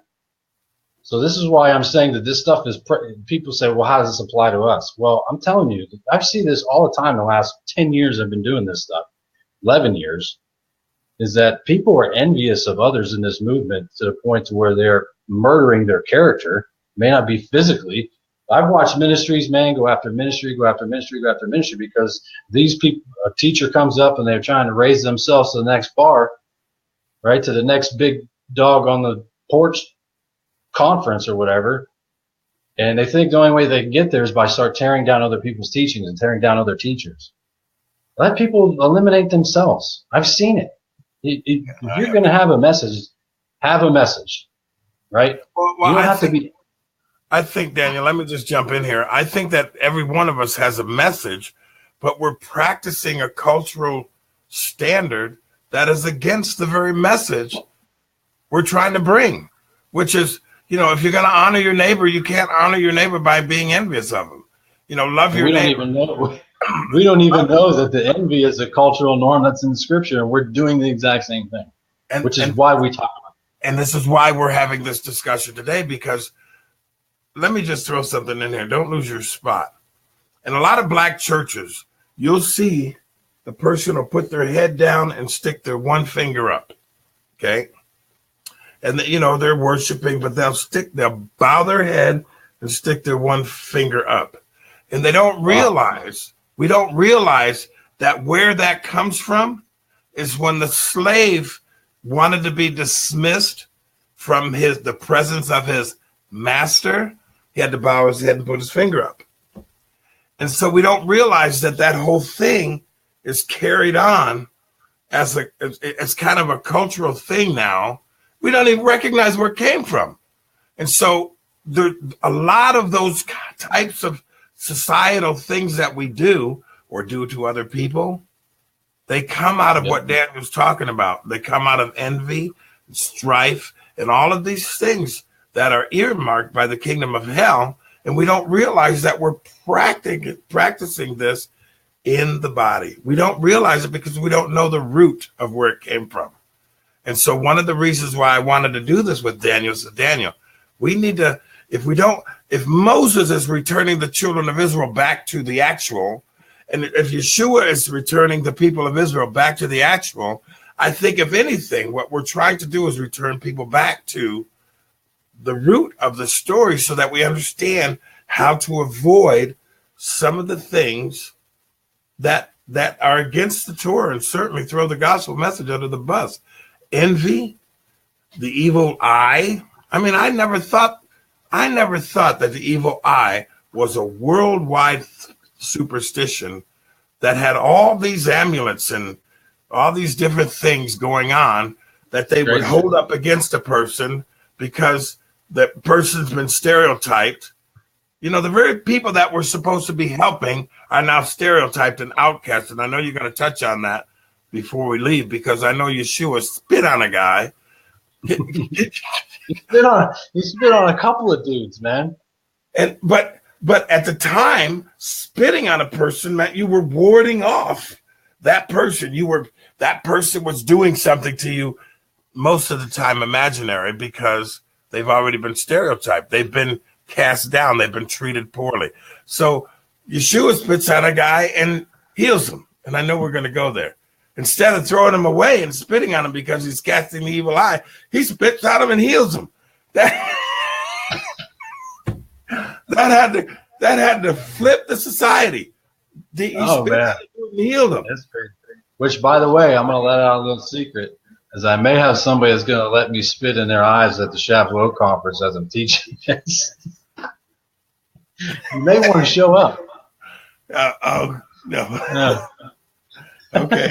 So this is why I'm saying that this stuff is, people say, well, how does this apply to us? Well, I'm telling you, I've seen this all the time the last 10 years I've been doing this stuff, 11 years. is that people are envious of others in this movement to the point to where they're murdering their character. May not be physically. I've watched ministries, man, go after ministry because these people, a teacher comes up and they're trying to raise themselves to the next bar, right, to the next big dog on the porch conference or whatever. And they think the only way they can get there is by start tearing down other people's teachings and tearing down other teachers. Let people eliminate themselves. I've seen it. If you're going to have a message, right? Well, you don't have to be. I think, Daniel, let me just jump in here. I think that every one of us has a message, but we're practicing a cultural standard that is against the very message we're trying to bring, which is, if you're going to honor your neighbor, you can't honor your neighbor by being envious of him. Love your neighbor. We don't even know that the envy is a cultural norm that's in Scripture, and we're doing the exact same thing, which is why we talk about it. And this is why we're having this discussion today, because let me just throw something in here. Don't lose your spot. In a lot of black churches, you'll see the person will put their head down and stick their one finger up. Okay. And they're worshiping, but they'll bow their head and stick their one finger up. And we don't realize that where that comes from is when the slave wanted to be dismissed from the presence of his master. He had to bow his head and put his finger up. And so we don't realize that whole thing is carried on as kind of a cultural thing now. We don't even recognize where it came from. And so a lot of those types of societal things that we do or do to other people, they come out of what Dan was talking about. They come out of envy, strife, and all of these things that are earmarked by the kingdom of hell, and we don't realize that we're practicing this in the body. We don't realize it because we don't know the root of where it came from. And so one of the reasons why I wanted to do this with Daniel is, Daniel, we need to, if Moses is returning the children of Israel back to the actual, and if Yeshua is returning the people of Israel back to the actual, I think if anything, what we're trying to do is return people back to the root of the story so that we understand how to avoid some of the things that are against the Torah, and certainly throw the gospel message under the bus. Envy, the evil eye. I mean, I never thought that the evil eye was a worldwide superstition that had all these amulets and all these different things going on that they would hold up against a person because that person's been stereotyped. The very people that we're supposed to be helping are now stereotyped and outcast. And I know you're going to touch on that before we leave, because I know Yeshua spit on a guy. He spit on a couple of dudes, man. But at the time, spitting on a person meant you were warding off that person. That person was doing something to you, most of the time imaginary, because they've already been stereotyped. They've been cast down. They've been treated poorly. So Yeshua spits on a guy and heals him. And I know we're going to go there. Instead of throwing him away and spitting on him because he's casting the evil eye, he spits on him and heals him. That had to flip the society. He healed him. That's crazy. Which, by the way, I'm going to let out a little secret, as I may have somebody that's going to let me spit in their eyes at the Shavuot conference as I'm teaching this. You may want to show up. Oh, no. Yeah. Okay.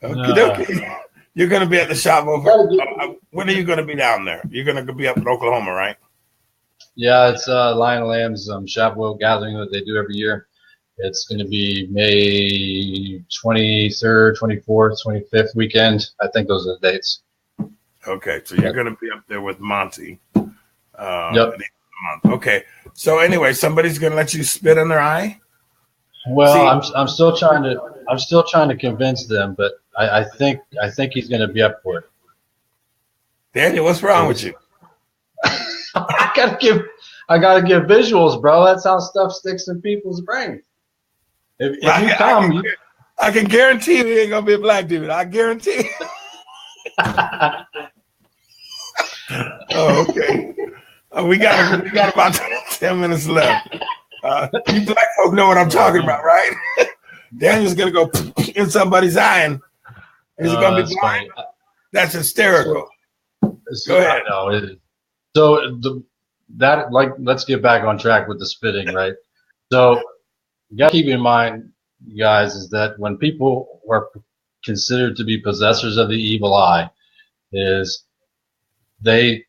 Okay. You're going to be at the Shavuot. When are you going to be down there? You're going to be up in Oklahoma, right? Yeah, it's Lion Lamb's Shavuot gathering that they do every year. It's going to be May 23rd, 24th, 25th weekend. I think those are the dates. Okay, so you're going to be up there with Monty. Yep. Okay. So anyway, somebody's going to let you spit in their eye? Well, I'm still trying to convince them, but I think he's going to be up for it. Daniel, what's wrong with you? I gotta give visuals, bro. That's how stuff sticks in people's brains. If you come, I can guarantee you he ain't gonna be a black dude. I guarantee. Oh, okay. We got about 10 minutes left. You black folk know what I'm talking about, right? Daniel's gonna go in somebody's eye, and is he gonna be blind? That's hysterical. Go ahead. I know it is. So let's get back on track with the spitting, right? So you got to keep in mind, guys, is that when people are considered to be possessors of the evil eye, is they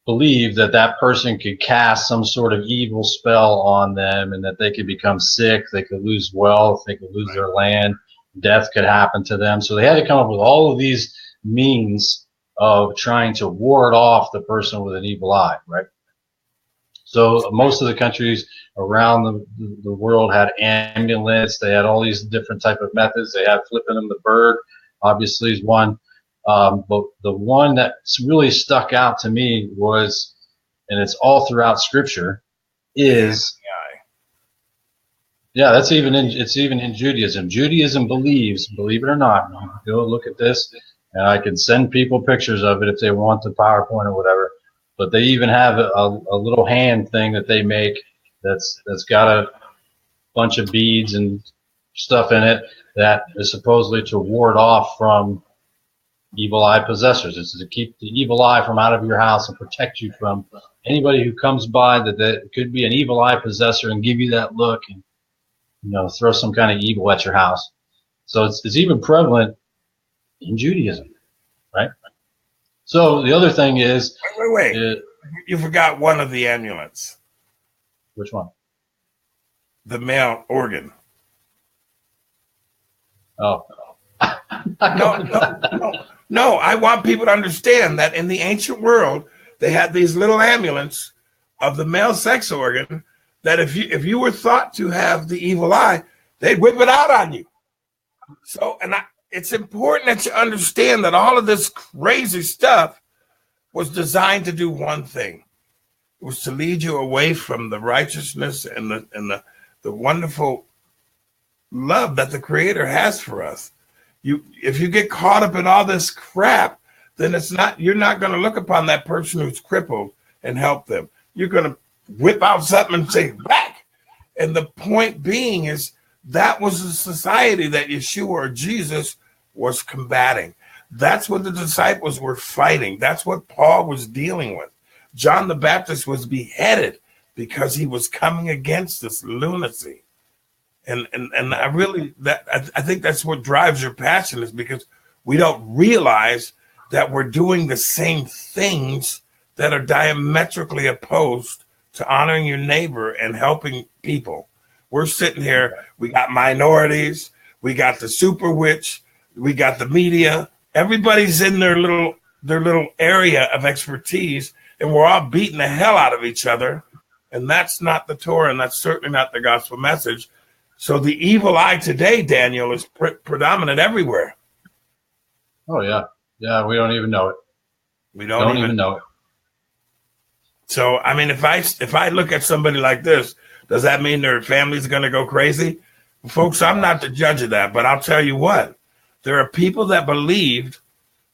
believe that that person could cast some sort of evil spell on them, and that they could become sick, they could lose wealth, they could lose their land, death could happen to them. So they had to come up with all of these means of trying to ward off the person with an evil eye, right? So most of the countries around the world had amulets. They had all these different type of methods. They had flipping them the bird, obviously, is one. But the one that really stuck out to me was, and it's all throughout Scripture, is that's even in Judaism. Judaism believes, believe it or not, go look at this, and I can send people pictures of it if they want the PowerPoint or whatever. But they even have a little hand thing that they make that's got a bunch of beads and stuff in it that is supposedly to ward off from evil eye possessors. It's to keep the evil eye from out of your house and protect you from anybody who comes by that could be an evil eye possessor and give you that look and throw some kind of evil at your house. So it's even prevalent in Judaism, right? So the other thing is, wait. You forgot one of the amulets. Which one? The male organ. Oh. No. I want people to understand that in the ancient world, they had these little amulets of the male sex organ that if you were thought to have the evil eye, they'd whip it out on you. So, it's important that you understand that all of this crazy stuff was designed to do one thing. It was to lead you away from the righteousness and the wonderful love that the Creator has for us. If you get caught up in all this crap, then you're not going to look upon that person who's crippled and help them. You're going to whip out something and say, back. And the point being is that was the society that Yeshua or Jesus was combating. That's what the disciples were fighting. That's what Paul was dealing with. John the Baptist was beheaded because he was coming against this lunacy. And I think that's what drives your passion, is because we don't realize that we're doing the same things that are diametrically opposed to honoring your neighbor and helping people. We're sitting here, we got minorities, we got the super witch, we got the media. Everybody's in their little area of expertise, and we're all beating the hell out of each other. And that's not the Torah, and that's certainly not the gospel message. So the evil eye today, Daniel, is predominant everywhere. Oh, yeah. Yeah, we don't even know it. We don't even know it. So, I mean, if I look at somebody like this, does that mean their family's going to go crazy? Folks, I'm not the judge of that, but I'll tell you what. There are people that believed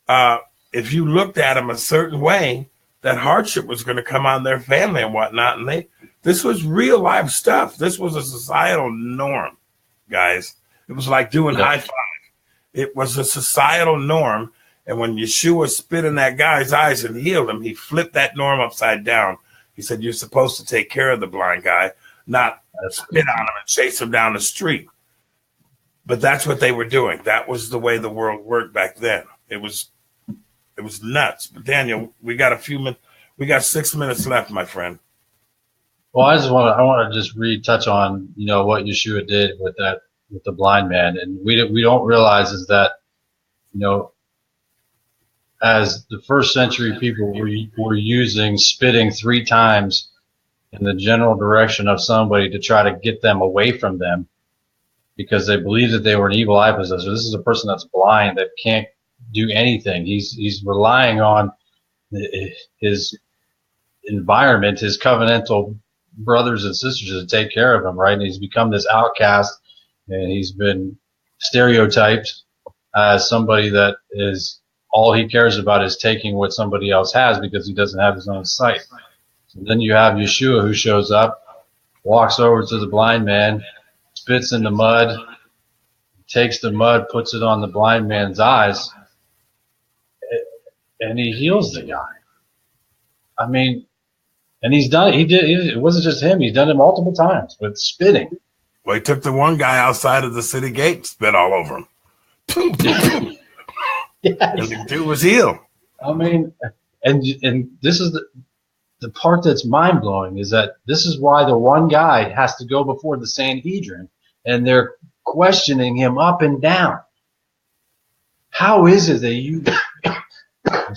if you looked at them a certain way, that hardship was going to come on their family and whatnot. And this was real life stuff. This was a societal norm, guys. It was like doing high five. It was a societal norm. And when Yeshua spit in that guy's eyes and healed him, he flipped that norm upside down. He said, you're supposed to take care of the blind guy, not spit on him and chase him down the street. But that's what they were doing. That was the way the world worked back then. It was nuts. But Daniel, we got 6 minutes left, my friend. Well, I want to just retouch on, what Yeshua did with the blind man. And we don't realize is that, as the first century people were using spitting 3 times in the general direction of somebody to try to get them away from them, because they believed that they were an evil eye possessor. This is a person that's blind, that can't do anything. He's relying on his environment, his covenantal brothers and sisters to take care of him, right? And he's become this outcast, and he's been stereotyped as somebody that is all he cares about is taking what somebody else has because he doesn't have his own sight. So then you have Yeshua who shows up, walks over to the blind man, spits in the mud, takes the mud, puts it on the blind man's eyes, and he heals the guy. I mean, and he's done it. It wasn't just him. He's done it multiple times with spitting. Well, he took the one guy outside of the city gate, spit all over him. Yes. And the dude was healed. I mean, and this is the part that's mind blowing is that this is why the one guy has to go before the Sanhedrin, and they're questioning him up and down. How is it that you,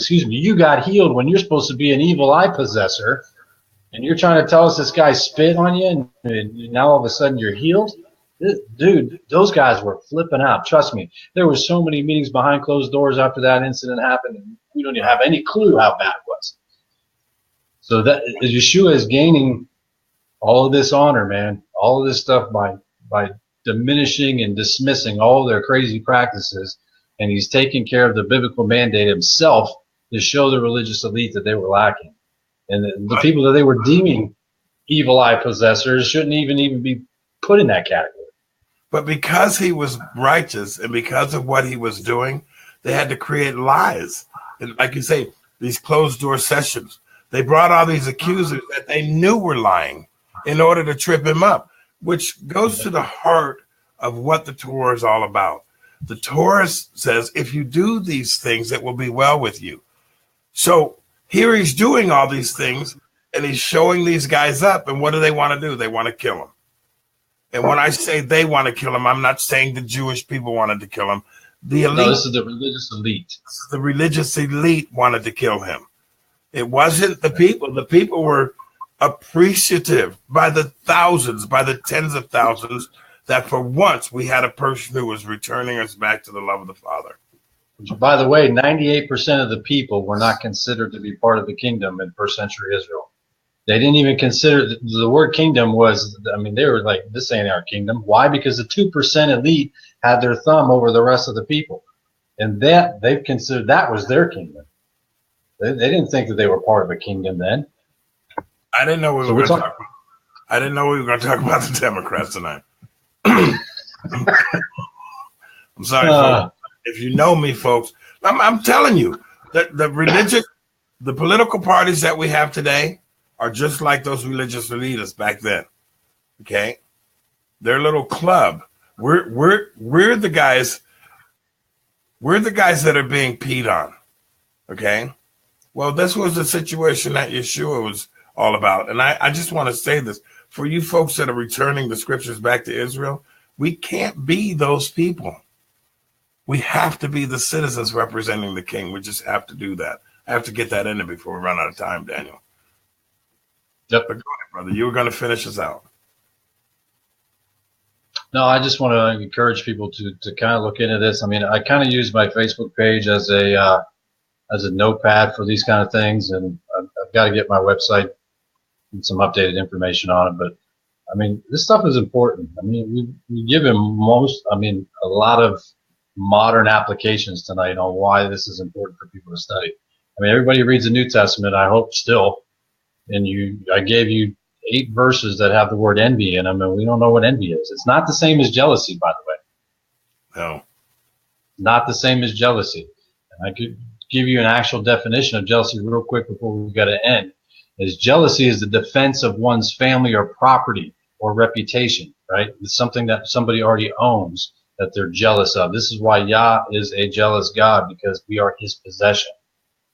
you got healed when you're supposed to be an evil eye possessor, and you're trying to tell us this guy spit on you, and now all of a sudden you're healed? Dude, those guys were flipping out. Trust me. There were so many meetings behind closed doors after that incident happened, and we don't even have any clue how bad it was. So that Yeshua is gaining all of this honor, man, all of this stuff by diminishing and dismissing all of their crazy practices, and he's taking care of the biblical mandate himself to show the religious elite that they were lacking. And the people that they were deeming evil eye possessors shouldn't even be put in that category. But because he was righteous and because of what he was doing, they had to create lies. And like you say, these closed door sessions, they brought all these accusers that they knew were lying in order to trip him up, which goes to the heart of what the Torah is all about. The Torah says, if you do these things, it will be well with you. So here he's doing all these things and he's showing these guys up. And what do they want to do? They want to kill him. And when I say they want to kill him, I'm not saying the Jewish people wanted to kill him. The elite, no, this is the religious elite. The religious elite wanted to kill him. It wasn't the people. The people were appreciative by the thousands, by the tens of thousands, that for once we had a person who was returning us back to the love of the Father. By the way, 98% of the people were not considered to be part of the kingdom in first century Israel. They didn't even consider the word kingdom was, I mean, they were like, this ain't our kingdom. Why? Because the 2% elite had their thumb over the rest of the people. And that they considered that was their kingdom. They didn't think that they were part of a kingdom then. I didn't know we were going to talk about. I didn't know we were going to talk about the Democrats tonight. I'm sorry, folks. If you know me, folks, I'm telling you that the political parties that we have today are just like those religious leaders back then. Okay, their little club. We're the guys. We're the guys that are being peed on. Okay. Well, this was the situation that Yeshua was all about. And I just want to say this. For you folks that are returning the scriptures back to Israel, we can't be those people. We have to be the citizens representing the king. We just have to do that. I have to get that in there before we run out of time, Daniel. Yep. But go ahead, brother. You were going to finish us out. No, I just want to encourage people to kind of look into this. I mean, I kind of use my Facebook page as a notepad for these kind of things, and I've got to get my website and some updated information on it. But I mean, this stuff is important. I mean, we give him a lot of modern applications tonight on why this is important for people to study. I mean, everybody reads the New Testament, I hope still, and I gave you 8 verses that have the word envy in them, and we don't know what envy is. It's not the same as jealousy, by the way. No. Not the same as jealousy. And I could give you an actual definition of jealousy real quick before we got to end. Is jealousy is the defense of one's family or property or reputation, right? It's something that somebody already owns that they're jealous of. This is why Yah is a jealous God, because we are his possession,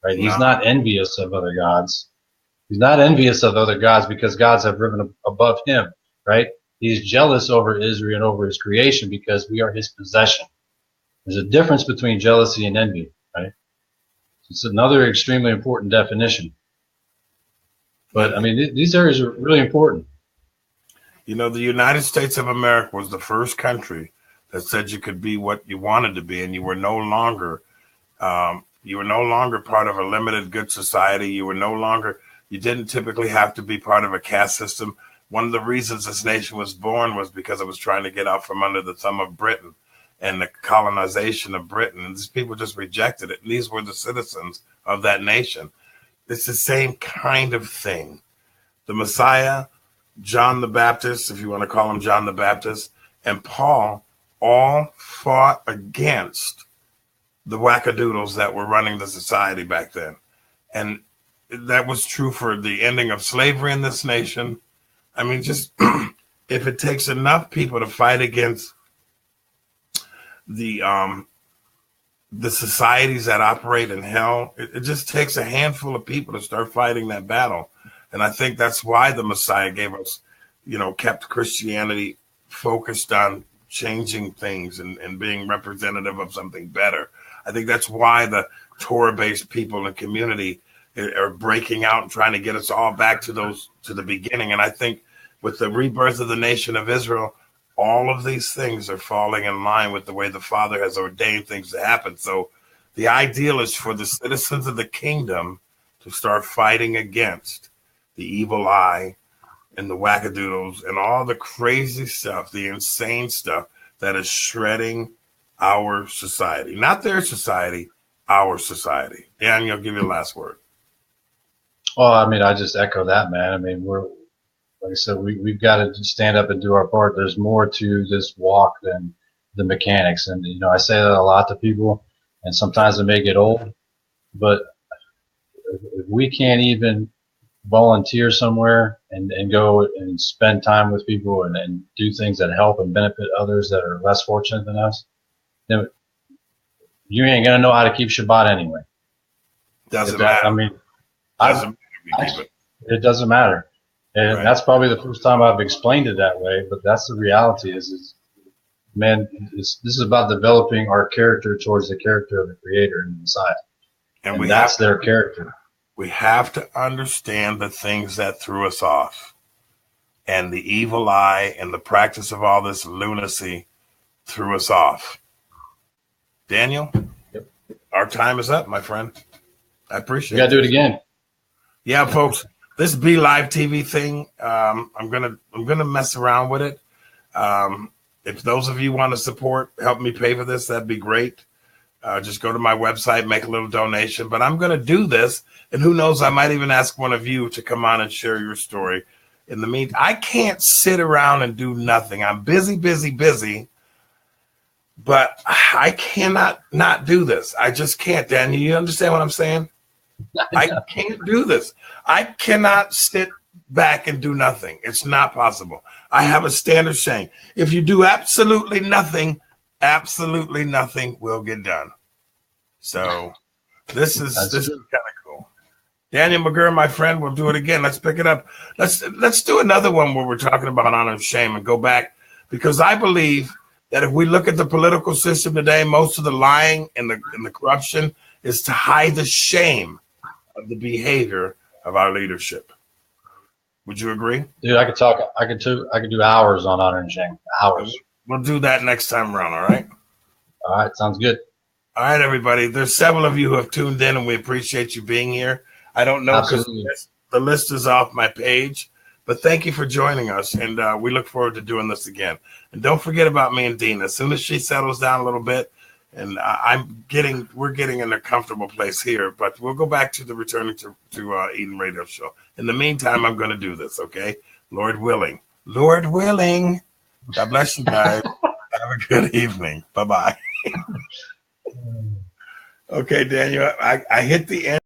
right? He's not envious of other gods. He's not envious of other gods because gods have risen above him, right? He's jealous over Israel and over his creation because we are his possession. There's a difference between jealousy and envy, right? It's another extremely important definition. But, I mean, these areas are really important. You know, the United States of America was the first country that said you could be what you wanted to be, and you were no longer part of a limited good society. You didn't typically have to be part of a caste system. One of the reasons this nation was born was because it was trying to get out from under the thumb of Britain. and the colonization of Britain. And these people just rejected it. And these were the citizens of that nation. It's the same kind of thing. The Messiah, John the Baptist, if you want to call him John the Baptist, and Paul all fought against the wackadoodles that were running the society back then. And that was true for the ending of slavery in this nation. I mean, just if it takes enough people to fight against the societies that operate in hell, it just takes a handful of people to start fighting that battle. And I think that's why the Messiah gave us, kept Christianity focused on changing things and being representative of something better. I think that's why the Torah-based people and community are breaking out and trying to get us all back to the beginning. And I think with the rebirth of the nation of Israel, all of these things are falling in line with the way the Father has ordained things to happen. So the ideal is for the citizens of the kingdom to start fighting against the evil eye and the wackadoodles and all the crazy stuff, the insane stuff that is shredding our society. Not their society, our society. Daniel, give you the last word. Well, I mean, I just echo that, man. I mean, like I said, we've got to stand up and do our part. There's more to this walk than the mechanics. And, I say that a lot to people, and sometimes it may get old, but if we can't even volunteer somewhere and go and spend time with people and do things that help and benefit others that are less fortunate than us, then you ain't going to know how to keep Shabbat anyway. Doesn't matter. I mean, it doesn't matter. And That's probably the first time I've explained it that way, but that's the reality is man, this is about developing our character towards the character of the Creator and the Messiah. And that's their character. We have to understand the things that threw us off, and the evil eye and the practice of all this lunacy threw us off. Daniel, Yep. Our time is up, my friend. I appreciate it. You got to do it again. Yeah, folks, this Be Live TV thing, I'm gonna mess around with it. If those of you want to support, help me pay for this, that'd be great. Just go to my website, make a little donation. But I'm going to do this, and who knows, I might even ask one of you to come on and share your story. In the meantime, I can't sit around and do nothing. I'm busy, but I cannot not do this. I just can't, Daniel. You understand what I'm saying? I can't do this. I cannot sit back and do nothing. It's not possible. I have a standard saying, if you do absolutely nothing will get done. So this is kind of cool. Daniel McGurr, my friend, we'll do it again. Let's pick it up. Let's do another one where we're talking about honor and shame and go back, because I believe that if we look at the political system today, most of the lying and the corruption is to hide the shame of the behavior of our leadership. Would you agree? Dude, I could do hours on honor and shame. Hours. We'll do that next time around, all right? All right, sounds good. All right, everybody. There's several of you who have tuned in, and we appreciate you being here. I don't know because the list is off my page, but thank you for joining us, and we look forward to doing this again. And don't forget about me and Dean. As soon as she settles down a little bit, and we're getting in a comfortable place here, but we'll go back to the Returning to Eden radio show. In the meantime, I'm going to do this, okay? Lord willing. Lord willing. God bless you guys. Have a good evening. Bye-bye. Okay, Daniel, I hit the end.